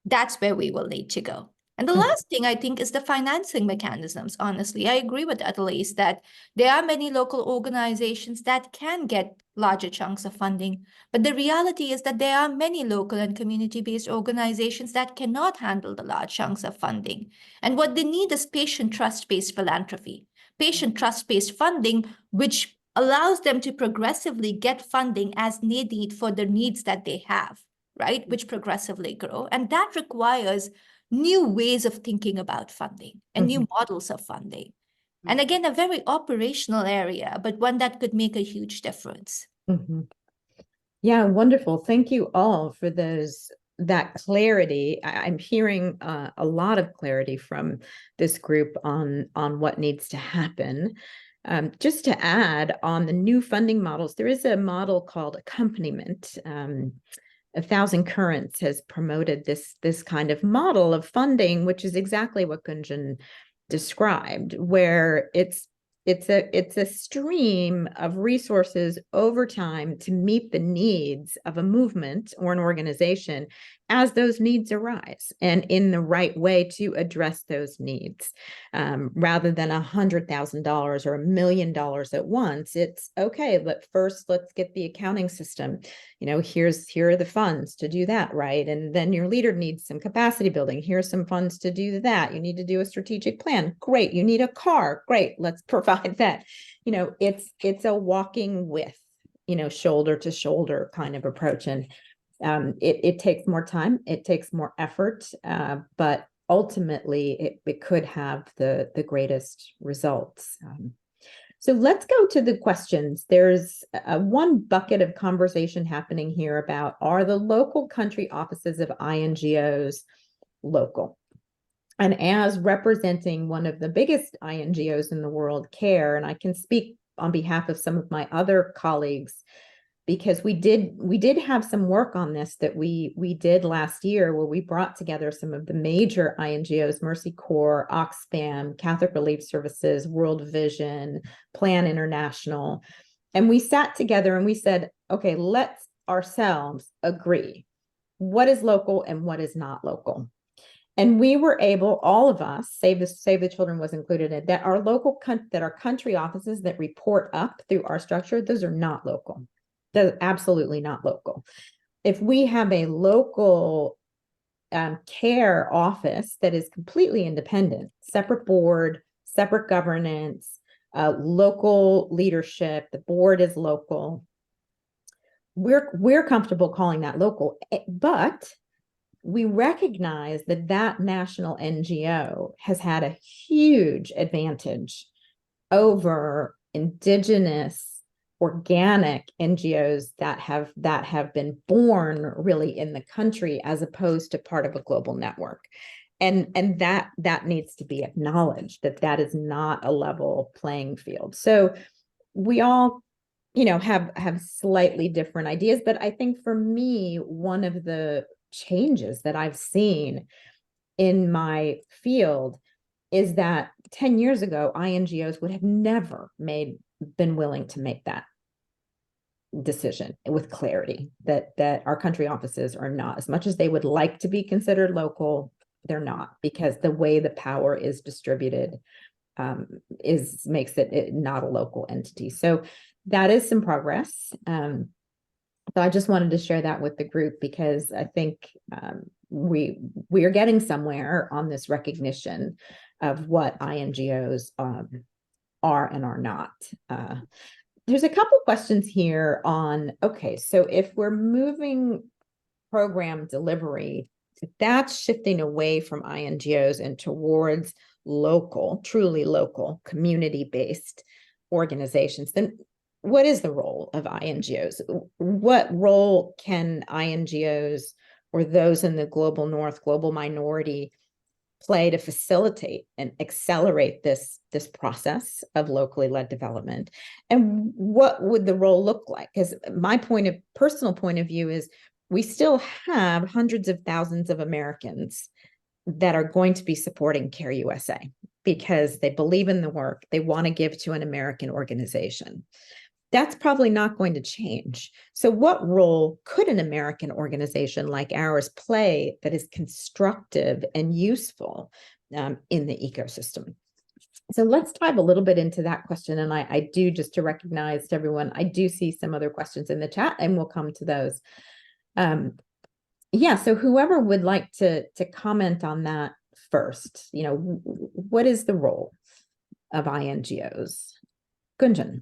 Speaker 5: that's where we will need to go. And the last thing I think is the financing mechanisms. Honestly, I agree with Atalise that there are many local organizations that can get larger chunks of funding. But the reality is that there are many local and community-based organizations that cannot handle the large chunks of funding. And what they need is patient trust-based philanthropy, patient trust-based funding, which allows them to progressively get funding as they need for the needs that they have, right? Which progressively grow. And that requires new ways of thinking about funding and new models of funding. And again, a very operational area, but one that could make a huge difference.
Speaker 3: Yeah, wonderful. Thank you all for that clarity. I'm hearing a lot of clarity from this group on what needs to happen. Just to add on the new funding models, there is a model called accompaniment. 1,000 Currents has promoted this kind of model of funding, which is exactly what Gunjan described, where it's a stream of resources over time to meet the needs of a movement or an organization as those needs arise, and in the right way to address those needs, rather than $100,000 or $1 million at once. It's okay, let's get the accounting system, here are the funds to do that, right? And then your leader needs some capacity building. Here's some funds to do that. You need to do a strategic plan. Great. You need a car. Great. Let's provide that. It's a walking with, shoulder to shoulder kind of approach. And it takes more time, it takes more effort, but ultimately it could have the greatest results. So let's go to the questions. There's one bucket of conversation happening here about, are the local country offices of INGOs local? And as representing one of the biggest INGOs in the world, CARE, and I can speak on behalf of some of my other colleagues, because we did have some work on this that we did last year, where we brought together some of the major INGOs, Mercy Corps, Oxfam, Catholic Relief Services, World Vision, Plan International. And we sat together and we said, okay, let's ourselves agree what is local and what is not local. And we were able, all of us, Save the Children was included in that, our country offices that report up through our structure, those are not local. They're absolutely not local. If we have a local care office that is completely independent, separate board, separate governance, local leadership, the board is local, we're comfortable calling that local. But we recognize that national NGO has had a huge advantage over indigenous organic NGOs that have been born really in the country, as opposed to part of a global network. And that needs to be acknowledged, that is not a level playing field. So we all, have slightly different ideas, but I think for me, one of the changes that I've seen in my field is that 10 years ago, INGOs would have never been willing to make that decision with clarity, that our country offices are not, as much as they would like to be considered local, they're not, because the way the power is distributed makes it not a local entity. So that is some progress. So I just wanted to share that with the group, because I think we are getting somewhere on this recognition of what INGOs are and are not. There's a couple questions here on, okay, so if we're moving program delivery, that's shifting away from INGOs and towards local, truly local, community-based organizations, then what is the role of INGOs? What role can INGOs or those in the global north, global minority, play to facilitate and accelerate this process of locally led development? And what would the role look like? Because my personal point of view is, we still have hundreds of thousands of Americans that are going to be supporting CARE USA because they believe in the work, they want to give to an American organization. that's probably not going to change. So what role could an American organization like ours play that is constructive and useful in the ecosystem? So let's dive a little bit into that question. And I do, just to recognize to everyone, I do see some other questions in the chat, and we'll come to those. Yeah, so whoever would like to comment on that first, you know, what is the role of INGOs? Gunjan.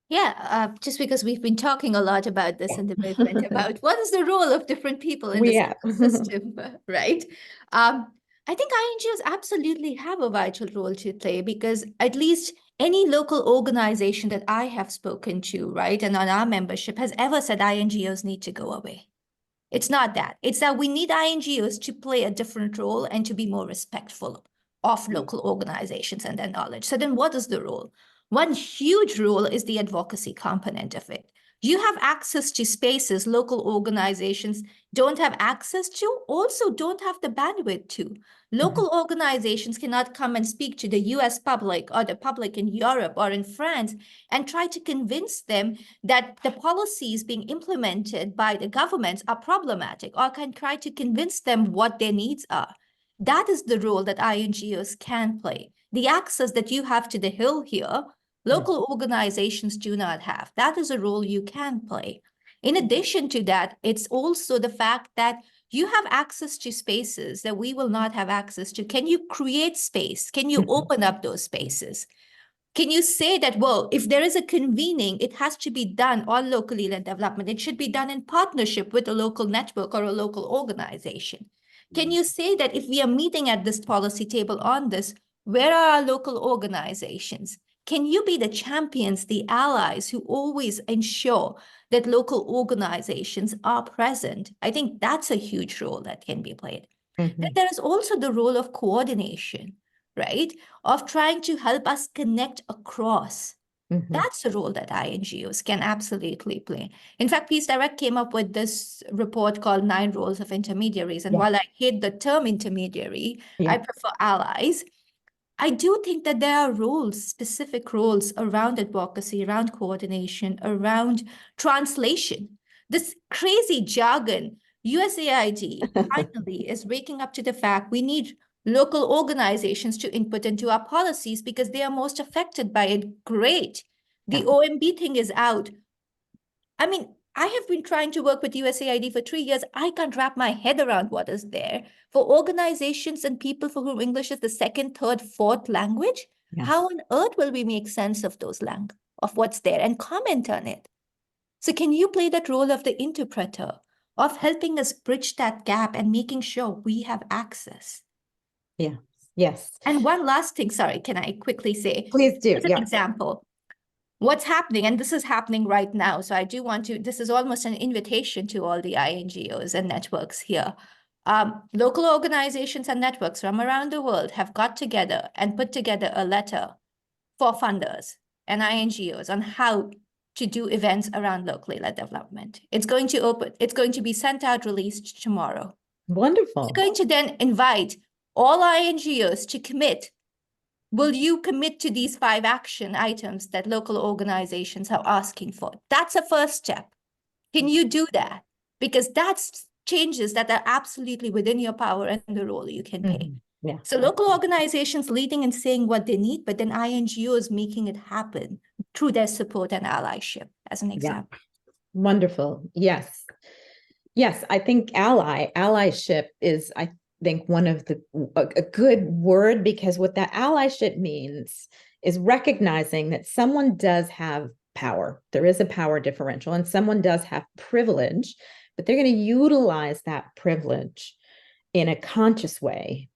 Speaker 5: Yeah, just because we've been talking a lot about this in the movement, about what is the role of different people in this system, right? I think INGOs absolutely have a vital role to play, because at least any local organization that I have spoken to, right, and on our membership has ever said INGOs need to go away. It's not that. It's that we need INGOs to play a different role and to be more respectful of local organizations and their knowledge. So then what is the role? One huge role is the advocacy component of it. You have access to spaces local organizations don't have access to, also don't have the bandwidth to. Local organizations cannot come and speak to the US public or the public in Europe or in France and try to convince them that the policies being implemented by the governments are problematic, or can try to convince them what their needs are. That is the role that INGOs can play. The access that you have to the Hill here, local organizations do not have. That is a role you can play. In addition to that, it's also the fact that you have access to spaces that we will not have access to. Can you create space? Can you open up those spaces? Can you say that, well, if there is a convening, it has to be done on locally led development. It should be done in partnership with a local network or a local organization. Can you say that if we are meeting at this policy table on this, where are our local organizations? Can you be the champions, the allies who always ensure that local organizations are present? I think that's a huge role that can be played. Then there is also the role of coordination, right? Of trying to help us connect across. That's a role that INGOs can absolutely play. In fact, Peace Direct came up with this report called 9 Roles of Intermediaries. And while I hate the term intermediary, I prefer allies. I do think that there are roles, specific roles around advocacy, around coordination, around translation. This crazy jargon, USAID finally is waking up to the fact we need local organizations to input into our policies because they are most affected by it. Great. The OMB thing is out. I mean, I have been trying to work with USAID for 3 years. I can't wrap my head around what is there. For organizations and people for whom English is the second, third, fourth language, how on earth will we make sense of those of what's there and comment on it? So can you play that role of the interpreter, of helping us bridge that gap and making sure we have access?
Speaker 3: Yes.
Speaker 5: And one last thing, sorry, can I quickly say?
Speaker 3: Please do.
Speaker 5: As an example. What's happening, and this is happening right now, so I do want to, this is almost an invitation to all the INGOs and networks here. Local organizations and networks from around the world have got together and put together a letter for funders and INGOs on how to do events around locally led development. It's going to be sent out, released tomorrow.
Speaker 3: Wonderful.
Speaker 5: We're going to then invite all INGOs to commit. Will you commit to these 5 action items that local organizations are asking for? That's a first step. Can you do that? Because that's changes that are absolutely within your power and the role you can play. So local organizations leading and saying what they need, but then INGOs making it happen through their support and allyship, as an example.
Speaker 3: Wonderful. Yes. Yes, I think allyship is, I think, one of a good word, because what that allyship means is recognizing that someone does have power. There is a power differential, and someone does have privilege, but they're going to utilize that privilege in a conscious way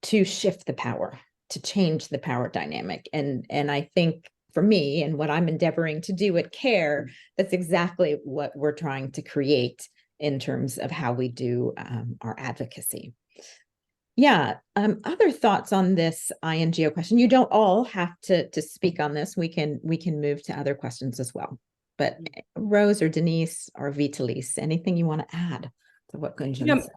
Speaker 3: to shift the power, to change the power dynamic. And I think for me, and what I'm endeavoring to do at CARE, that's exactly what we're trying to create in terms of how we do our advocacy. Other thoughts on this INGO question? You don't all have to speak on this. We can move to other questions as well. But Rose or Denise or Vitalis, anything you want to add to what Gunjan said?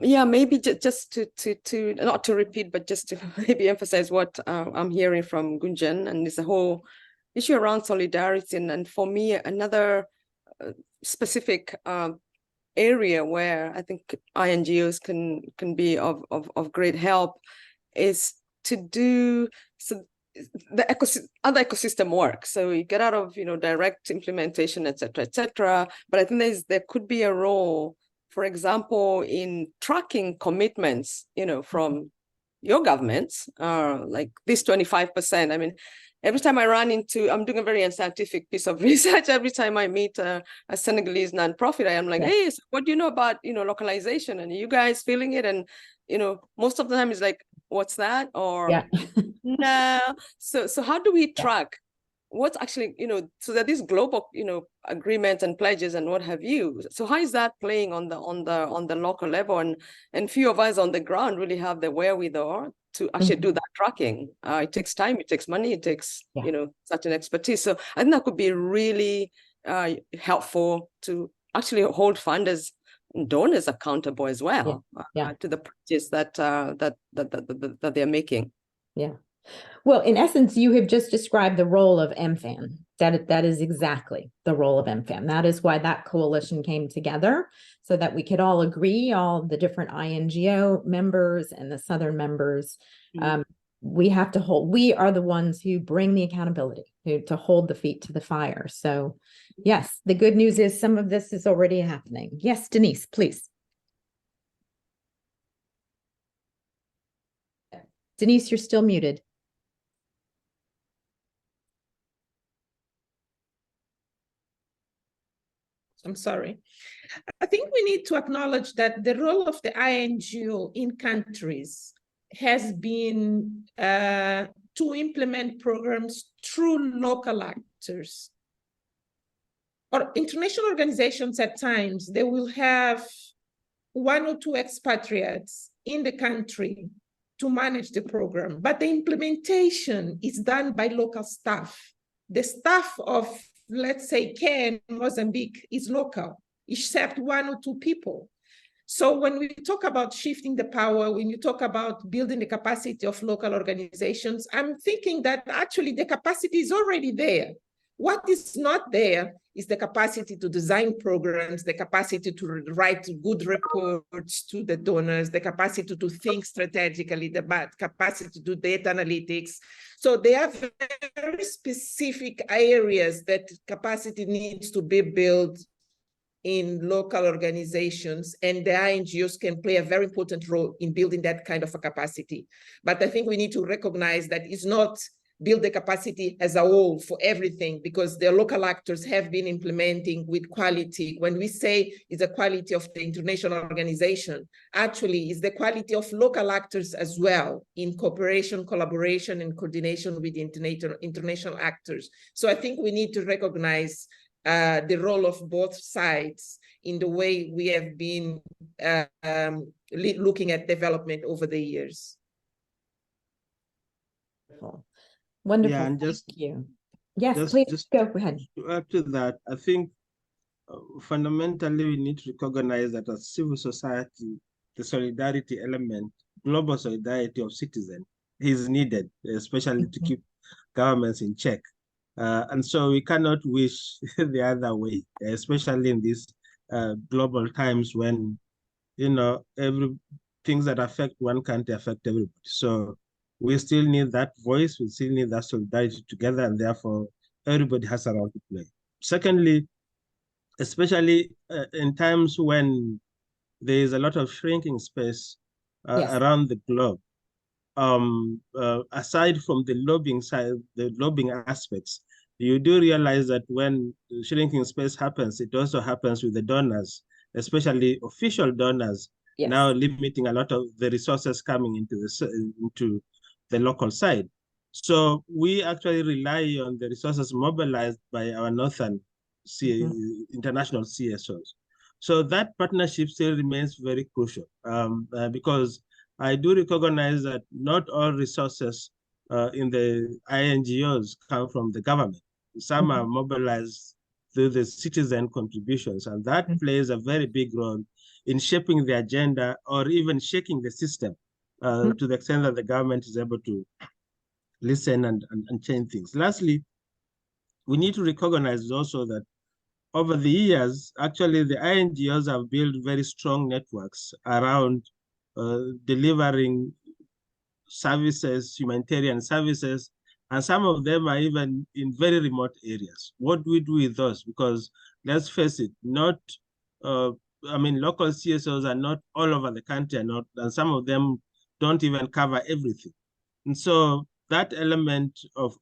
Speaker 4: Yeah, maybe just to not to repeat, but just to maybe emphasize what I'm hearing from Gunjan, and it's a whole issue around solidarity. And for me, another specific area where I think INGOs can be of great help is to do the other ecosystem work. So you get out of direct implementation, et cetera, but I think there could be a role, for example, in tracking commitments from your governments, like this 25%. I mean, every time I run into, I'm doing a very unscientific piece of research. Every time I meet a Senegalese nonprofit, I am like, hey, so what do you know about, localization? And are you guys feeling it? And, most of the time it's like, what's that? Or no. So how do we track what's actually, so that these global, agreements and pledges and what have you. So how is that playing on the local level? And few of us on the ground really have the wherewithal to actually do that tracking. It takes time, it takes money, it takes, such an expertise. So I think that could be really helpful to actually hold funders and donors accountable as well to the pledges that they're making.
Speaker 3: Yeah. Well, in essence, you have just described the role of MFAN. That is exactly the role of MFAN. That is why that coalition came together, so that we could all agree, all the different INGO members and the Southern members. We have to we are the ones who bring the accountability, to hold the feet to the fire. So yes, the good news is some of this is already happening. Yes, Denise, please. Denise, you're still muted.
Speaker 6: I'm sorry. I think we need to acknowledge that the role of the INGO in countries has been to implement programs through local actors. Or international organizations at times, they will have 1 or 2 expatriates in the country to manage the program, but the implementation is done by local staff. The staff of, let's say, CARE in Mozambique is local, except 1 or 2 people. So when we talk about shifting the power, when you talk about building the capacity of local organizations, I'm thinking that actually the capacity is already there. What is not there is the capacity to design programs, the capacity to write good reports to the donors, the capacity to think strategically, the capacity to do data analytics. So there are very specific areas that capacity needs to be built in local organizations, and the INGOs can play a very important role in building that kind of a capacity. But I think we need to recognize that it's not build the capacity as a whole for everything, because the local actors have been implementing with quality. When we say it's the quality of the international organization, actually it's the quality of local actors as well, in cooperation, collaboration, and coordination with international actors. So I think we need to recognize the role of both sides in the way we have been looking at development over the years.
Speaker 3: Wonderful.
Speaker 7: Yeah, and
Speaker 3: Thank you. Yes, please go ahead.
Speaker 7: To add to that, I think fundamentally we need to recognize that as civil society, the solidarity element, global solidarity of citizens is needed, especially to keep governments in check. And so we cannot wish the other way, especially in these global times when, things that affect one country affect everybody. So we still need that voice, we still need that solidarity together, and therefore everybody has a role to play. Secondly, especially in times when there is a lot of shrinking space around the globe, aside from the lobbying side, the lobbying aspects, you do realize that when shrinking space happens, it also happens with the donors, especially official donors, now limiting a lot of the resources coming into the local side. So we actually rely on the resources mobilized by our northern international CSOs. So that partnership still remains very crucial because I do recognize that not all resources in the INGOs come from the government. Some are mobilized through the citizen contributions, and that plays a very big role in shaping the agenda or even shaking the system to the extent that the government is able to listen and change things. Lastly, we need to recognize also that over the years, actually, the INGOs have built very strong networks around delivering services, humanitarian services, and some of them are even in very remote areas. What do we do with those? Because let's face it, local CSOs are not all over the country, and some of them don't even cover everything. And so that element of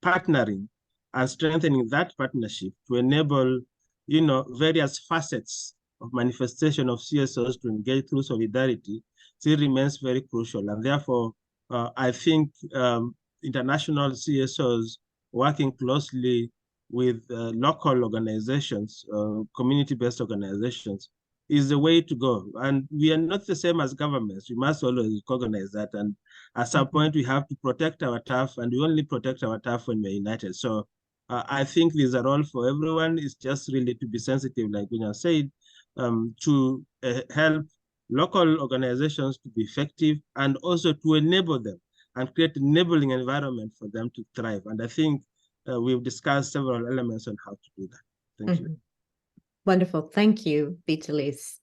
Speaker 7: partnering and strengthening that partnership to enable, various facets of manifestation of CSOs to engage through solidarity still remains very crucial. And therefore, I think international CSOs working closely with local organizations, community-based organizations, is the way to go. And we are not the same as governments. We must always recognize that. And at some point, we have to protect our turf, and we only protect our turf when we're united. So I think there's a role for everyone. It's just really to be sensitive, like Gunya said, to help local organizations to be effective and also to enable them and create an enabling environment for them to thrive. And I think we've discussed several elements on how to do that. Thank you.
Speaker 3: Wonderful. Thank you, Vitalis.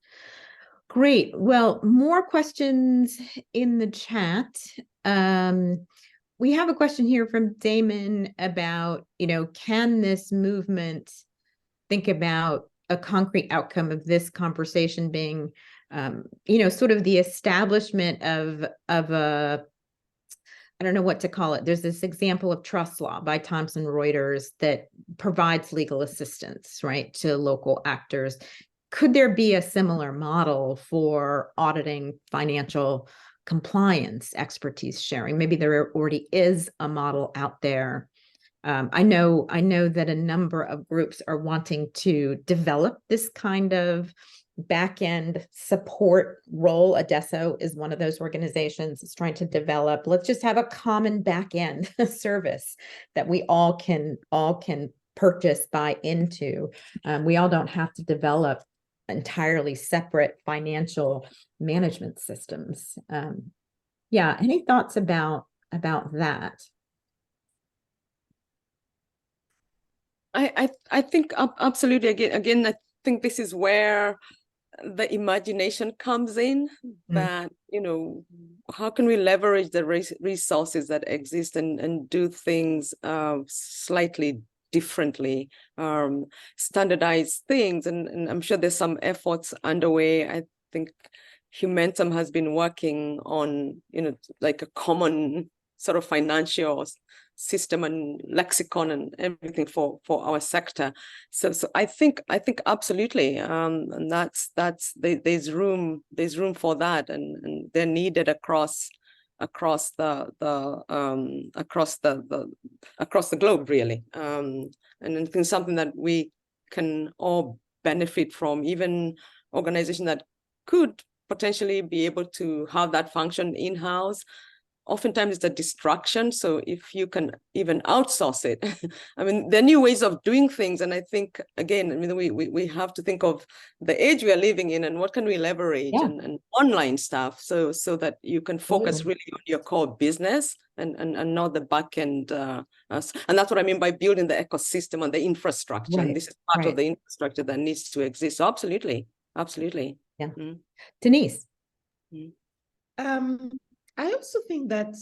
Speaker 3: Great. Well, more questions in the chat. We have a question here from Damon about, can this movement think about a concrete outcome of this conversation being, sort of the establishment of a, I don't know what to call it. There's this example of trust law by Thomson Reuters that provides legal assistance, right, to local actors. Could there be a similar model for auditing financial compliance expertise sharing? Maybe there already is a model out there. I know that a number of groups are wanting to develop this kind of back-end support role. Adesso is one of those organizations that's trying to develop, let's just have a common back-end service that we all can purchase, buy into. We all don't have to develop entirely separate financial management systems. Yeah, any thoughts about that?
Speaker 4: I think absolutely. Again, I think this is where the imagination comes in, that, how can we leverage the resources that exist and do things slightly differently, standardize things. And I'm sure there's some efforts underway. I think Humentum has been working on, like a common sort of financial system and lexicon and everything for our sector. So I think absolutely, and there's room for that, and they're needed across the globe, really. And I think something that we can all benefit from, even organizations that could potentially be able to have that function in-house. Oftentimes it's a distraction. So if you can even outsource it, I mean, there are new ways of doing things. And I think, again, I mean, we have to think of the age we are living in and what can we leverage, and online stuff, so that you can focus really on your core business and not the back end. And that's what I mean by building the ecosystem and the infrastructure. And this is part of the infrastructure that needs to exist. So absolutely.
Speaker 3: Yeah. Denise.
Speaker 6: I also think that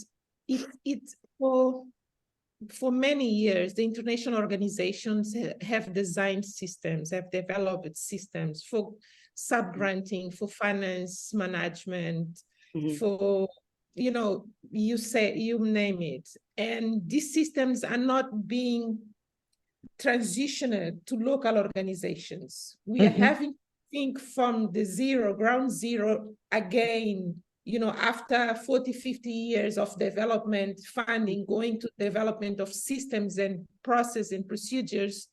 Speaker 6: for many years, the international organizations have designed systems, have developed systems for sub-granting, for finance management, for, you name it. And these systems are not being transitioned to local organizations. We are having to think from the ground zero again. After 40, 50 years of development, funding, going to development of systems and process and procedures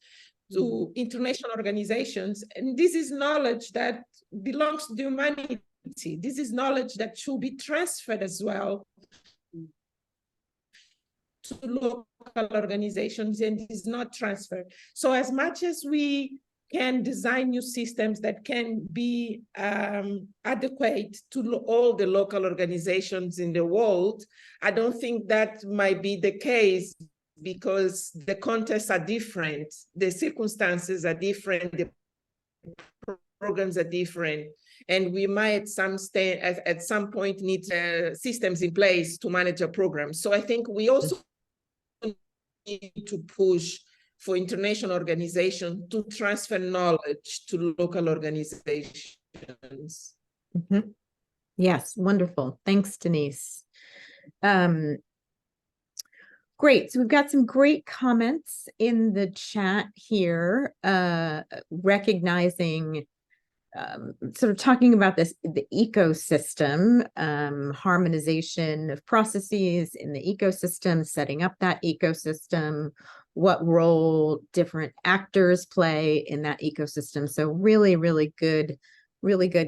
Speaker 6: to international organizations. And this is knowledge that belongs to the humanity. This is knowledge that should be transferred as well to local organizations, and is not transferred. So as much as we can design new systems that can be adequate to all the local organizations in the world, I don't think that might be the case because the contexts are different, the circumstances are different, the programs are different, and we might at some point need systems in place to manage a program. So I think we also need to push for international organizations to transfer knowledge to local organizations.
Speaker 3: Mm-hmm. Yes, wonderful. Thanks, Denise. Great. So we've got some great comments in the chat here, recognizing, sort of talking about this, the ecosystem, harmonization of processes in the ecosystem, setting up that ecosystem, what role different actors play in that ecosystem. So really, really good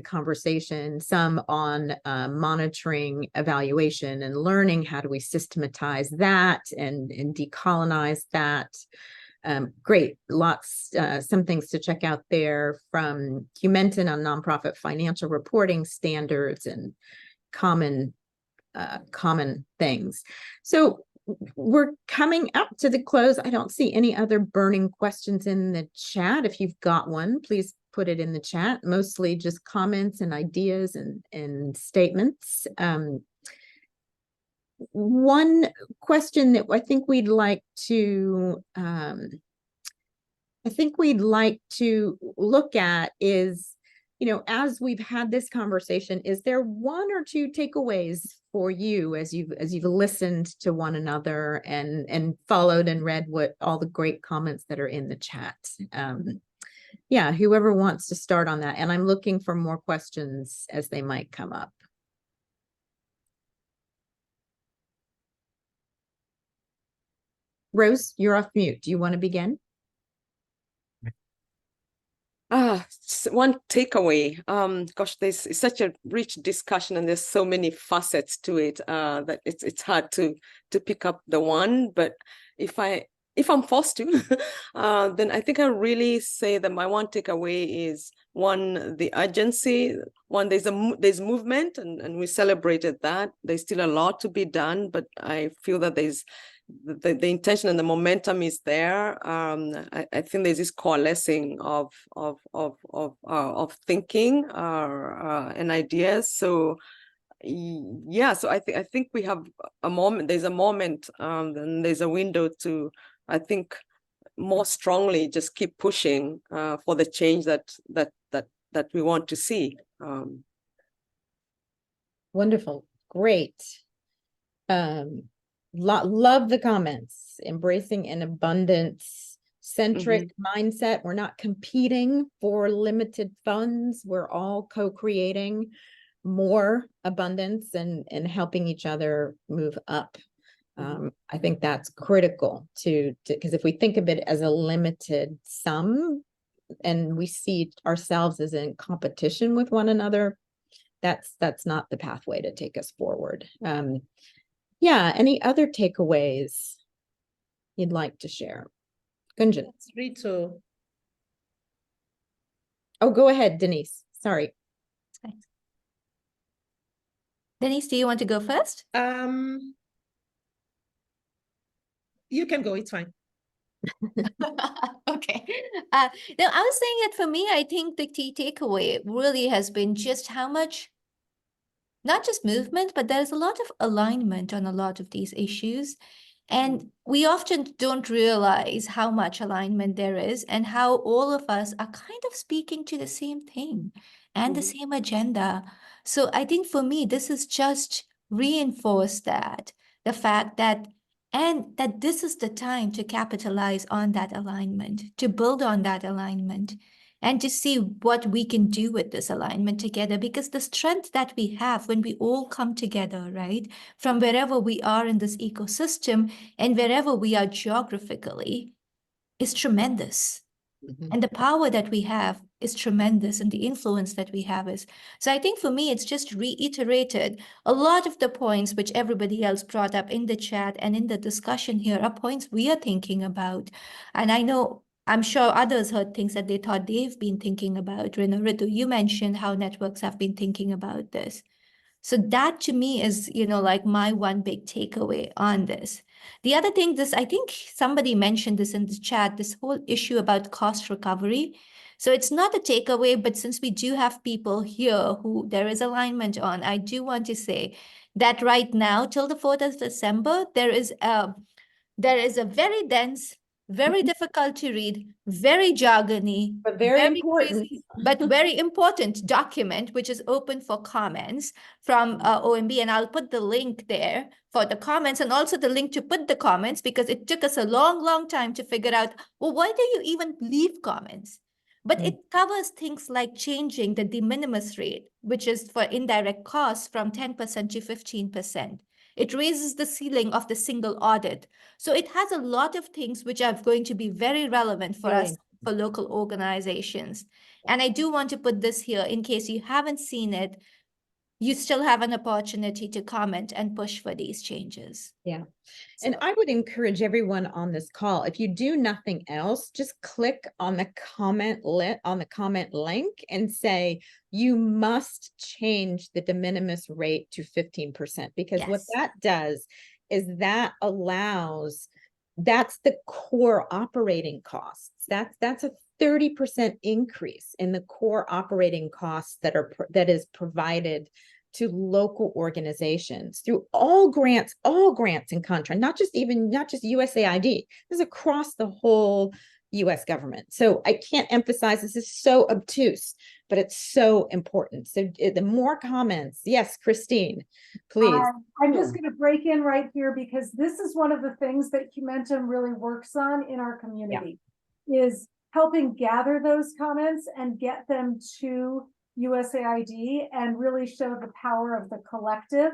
Speaker 3: conversation, some on monitoring, evaluation, and learning. How do we systematize that and decolonize that? Great, lots, some things to check out there from Humentum on nonprofit financial reporting standards and common things. So we're coming up to the close. I don't see any other burning questions in the chat. If you've got one, please put it in the chat. Mostly just comments and ideas and statements. One question that I think we'd like to look at is, you know, as we've had this conversation, is there one or two takeaways for you as you've listened to one another and followed and read what all the great comments that are in the chat? Yeah, whoever wants to start on that. And I'm looking for more questions as they might come up. Rose, you're off mute. Do you want to begin?
Speaker 4: One takeaway. Gosh, it's such a rich discussion, and there's so many facets to it that it's hard to pick up the one. But if I'm forced to, then I think I really say that my one takeaway is, one, the urgency. One, there's movement, and we celebrated that. There's still a lot to be done, but I feel that there's the intention and the momentum is there. I think there's this coalescing of thinking and ideas. So yeah, so I think we have a moment. There's a moment, and there's a window to, I think, more strongly just keep pushing for the change that we want to see.
Speaker 3: Wonderful, great. Love the comments. Embracing an abundance centric mindset. We're not competing for limited funds. We're all co-creating more abundance and helping each other move up. I think that's critical because if we think of it as a limited sum and we see ourselves as in competition with one another, that's not the pathway to take us forward. Yeah, any other takeaways you'd like to share? Gunjan.
Speaker 6: Rito.
Speaker 3: Oh, go ahead, Denise. Sorry.
Speaker 5: Denise, do you want to go first?
Speaker 6: You can go, it's fine.
Speaker 5: Okay. No, I was saying that for me, I think the key takeaway really has been just how much, not just movement, but there's a lot of alignment on a lot of these issues. And we often don't realize how much alignment there is and how all of us are kind of speaking to the same thing and the same agenda. So I think for me, this has just reinforced the fact that this is the time to capitalize on that alignment, to build on that alignment, and to see what we can do with this alignment together, because the strength that we have when we all come together, right, from wherever we are in this ecosystem and wherever we are geographically, is tremendous. And the power that we have is tremendous, and the influence that we have is. So I think for me, it's just reiterated a lot of the points which everybody else brought up in the chat and in the discussion here are points we are thinking about. And I'm sure others heard things that they thought they've been thinking about. Ritu, you mentioned how networks have been thinking about this. So that to me is, like my one big takeaway on this. The other thing, I think somebody mentioned this in the chat, this whole issue about cost recovery. So it's not a takeaway, but since we do have people here who there is alignment on, I do want to say that right now, till the 4th of December, there is a very dense, very difficult to read, very jargony,
Speaker 3: But very important.
Speaker 5: crazy, but very important document, which is open for comments from OMB. And I'll put the link there for the comments and also the link to put the comments, because it took us a long, long time to figure out, well, why do you even leave comments? But it covers things like changing the de minimis rate, which is for indirect costs, from 10% to 15%. It raises the ceiling of the single audit. So it has a lot of things which are going to be very relevant for us, for local organizations. And I do want to put this here in case you haven't seen it, you still have an opportunity to comment and push for these changes.
Speaker 3: Yeah. And I would encourage everyone on this call, if you do nothing else, just click on the comment link and say, you must change the de minimis rate to 15%, because what that does is that allows, that's the core operating costs. That's a 30% increase in the core operating costs that is provided to local organizations through all grants and contracts, not just USAID. This is across the whole US government. So I can't emphasize, this is so obtuse, but it's so important. So the more comments, yes, Christine, please.
Speaker 2: I'm just going to break in right here, because this is one of the things that Humentum really works on in our community, is helping gather those comments and get them to USAID and really show the power of the collective.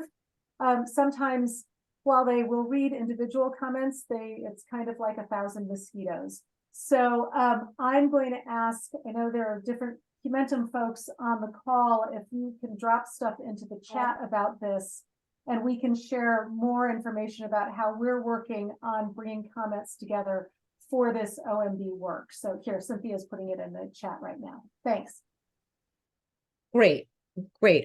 Speaker 2: Sometimes while they will read individual comments, it's kind of like 1,000 mosquitoes. So I'm going to ask, I know there are different Humentum folks on the call, if you can drop stuff into the chat about this, and we can share more information about how we're working on bringing comments together for this OMB work. So here, Cynthia's putting it in the chat right now. Thanks.
Speaker 3: Great.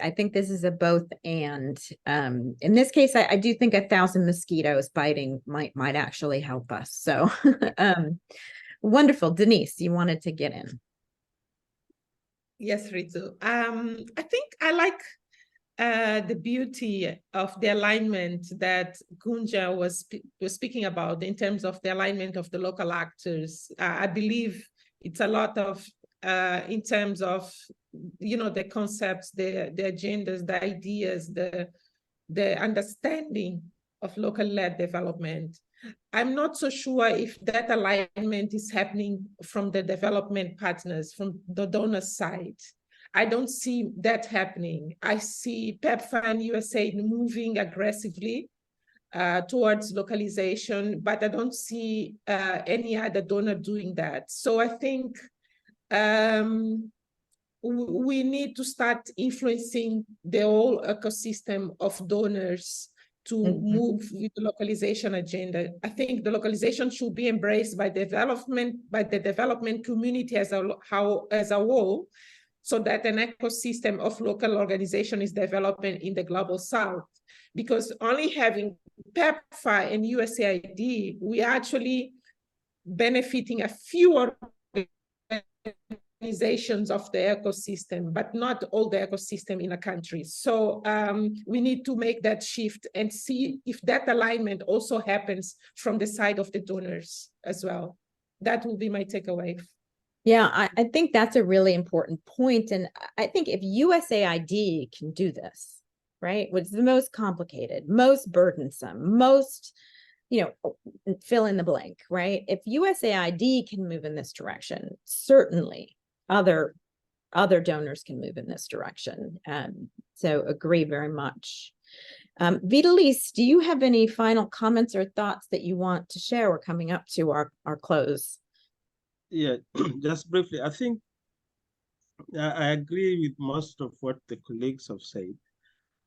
Speaker 3: I think this is a both and. In this case, I do think 1,000 mosquitoes biting might actually help us. So wonderful. Denise, you wanted to get in.
Speaker 6: Yes, Ritu. I think I like the beauty of the alignment that Gunja was speaking about in terms of the alignment of the local actors. I believe it's a lot of in terms of, the concepts, the agendas, the ideas, the understanding of local-led development. I'm not so sure if that alignment is happening from the development partners, from the donor side. I don't see that happening. I see PEPFAR and USAID moving aggressively towards localization, but I don't see any other donor doing that. So I think we need to start influencing the whole ecosystem of donors to move with the localization agenda. I think the localization should be embraced by the development community as a whole, so that an ecosystem of local organization is developing in the global south. Because only having PEPFAR and USAID, we are actually benefiting a few organizations of the ecosystem, but not all the ecosystem in a country. So we need to make that shift and see if that alignment also happens from the side of the donors as well. That will be my takeaway.
Speaker 3: Yeah, I think that's a really important point. And I think if USAID can do this, right, what's the most complicated, most burdensome, most, fill in the blank, right? If USAID can move in this direction, certainly other donors can move in this direction. So agree very much. Vitalise, do you have any final comments or thoughts that you want to share? We're coming up to our close.
Speaker 7: Yeah, just briefly, I think I agree with most of what the colleagues have said,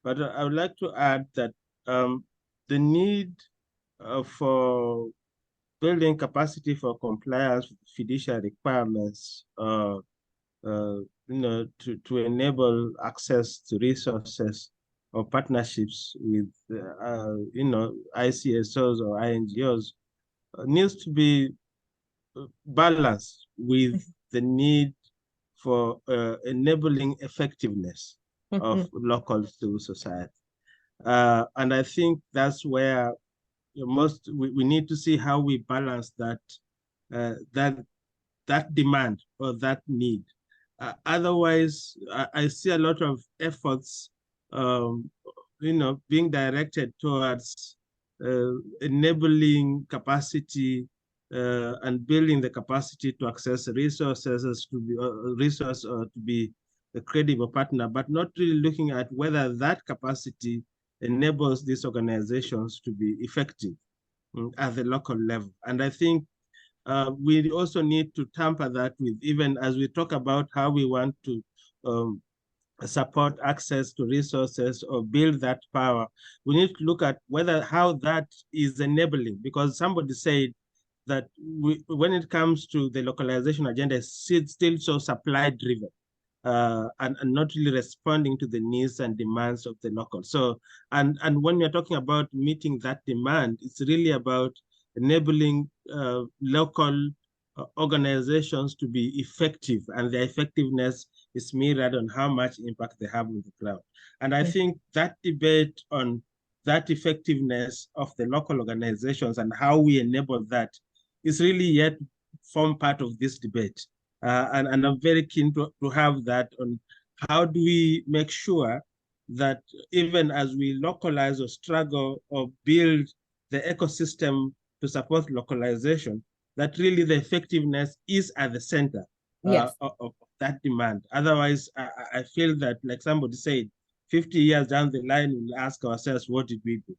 Speaker 7: but I would like to add that the need for building capacity for compliance with fiduciary requirements, to enable access to resources of partnerships with, ICSOs or INGOs needs to be balanced with the need for enabling effectiveness of local civil society. And I think that's where we need to see how we balance that demand or that need. Otherwise, I see a lot of efforts, being directed towards enabling capacity and building the capacity to access resources, to be a credible partner, but not really looking at whether that capacity enables these organizations to be effective at the local level. And I think we also need to tamper that with, even as we talk about how we want to support access to resources or build that power, we need to look at how that is enabling, because somebody said that when it comes to the localization agenda, it's still so supply driven. And not really responding to the needs and demands of the local. So, and when we're talking about meeting that demand, it's really about enabling local organizations to be effective, and their effectiveness is mirrored on how much impact they have on the ground. And I think that debate on that effectiveness of the local organizations and how we enable that is really yet form part of this debate. And I'm very keen to have that on how do we make sure that even as we localize or struggle or build the ecosystem to support localization, that really the effectiveness is at the center of that demand. Otherwise, I feel that, like somebody said, 50 years down the line, we'll ask ourselves, what did we do?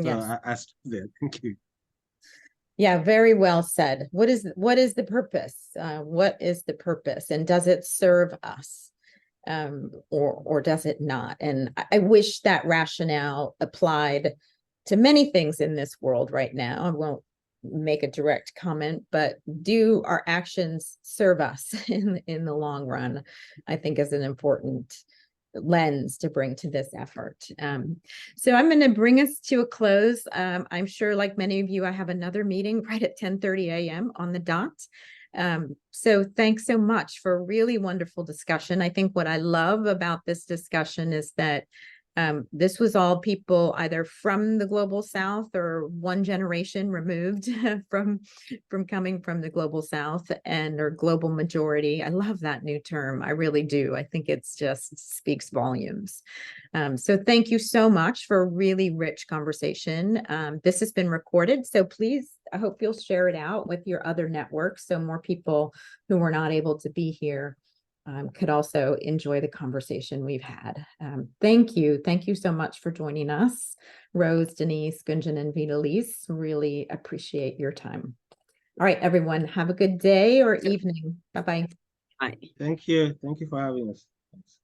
Speaker 7: So I asked there. Thank you.
Speaker 3: Yeah, very well said. What is the purpose? What is the purpose, and does it serve us, or does it not? And I wish that rationale applied to many things in this world right now. I won't make a direct comment, but do our actions serve us in the long run? I think is an important lens to bring to this effort. So I'm going to bring us to a close. I'm sure, like many of you, I have another meeting right at 10:30 a.m. on the dot. So thanks so much for a really wonderful discussion. I think what I love about this discussion is that this was all people either from the global south or one generation removed from coming from the global south or global majority. I love that new term. I really do. I think it's just speaks volumes. So thank you so much for a really rich conversation. This has been recorded, so please, I hope you'll share it out with your other networks so more people who were not able to be here could also enjoy the conversation we've had. Thank you. Thank you so much for joining us. Rose, Denise, Gunjan, and Vitalis, really appreciate your time. All right, everyone, have a good day or evening. Bye-bye.
Speaker 4: Bye.
Speaker 7: Thank you. Thank you for having us. Thanks.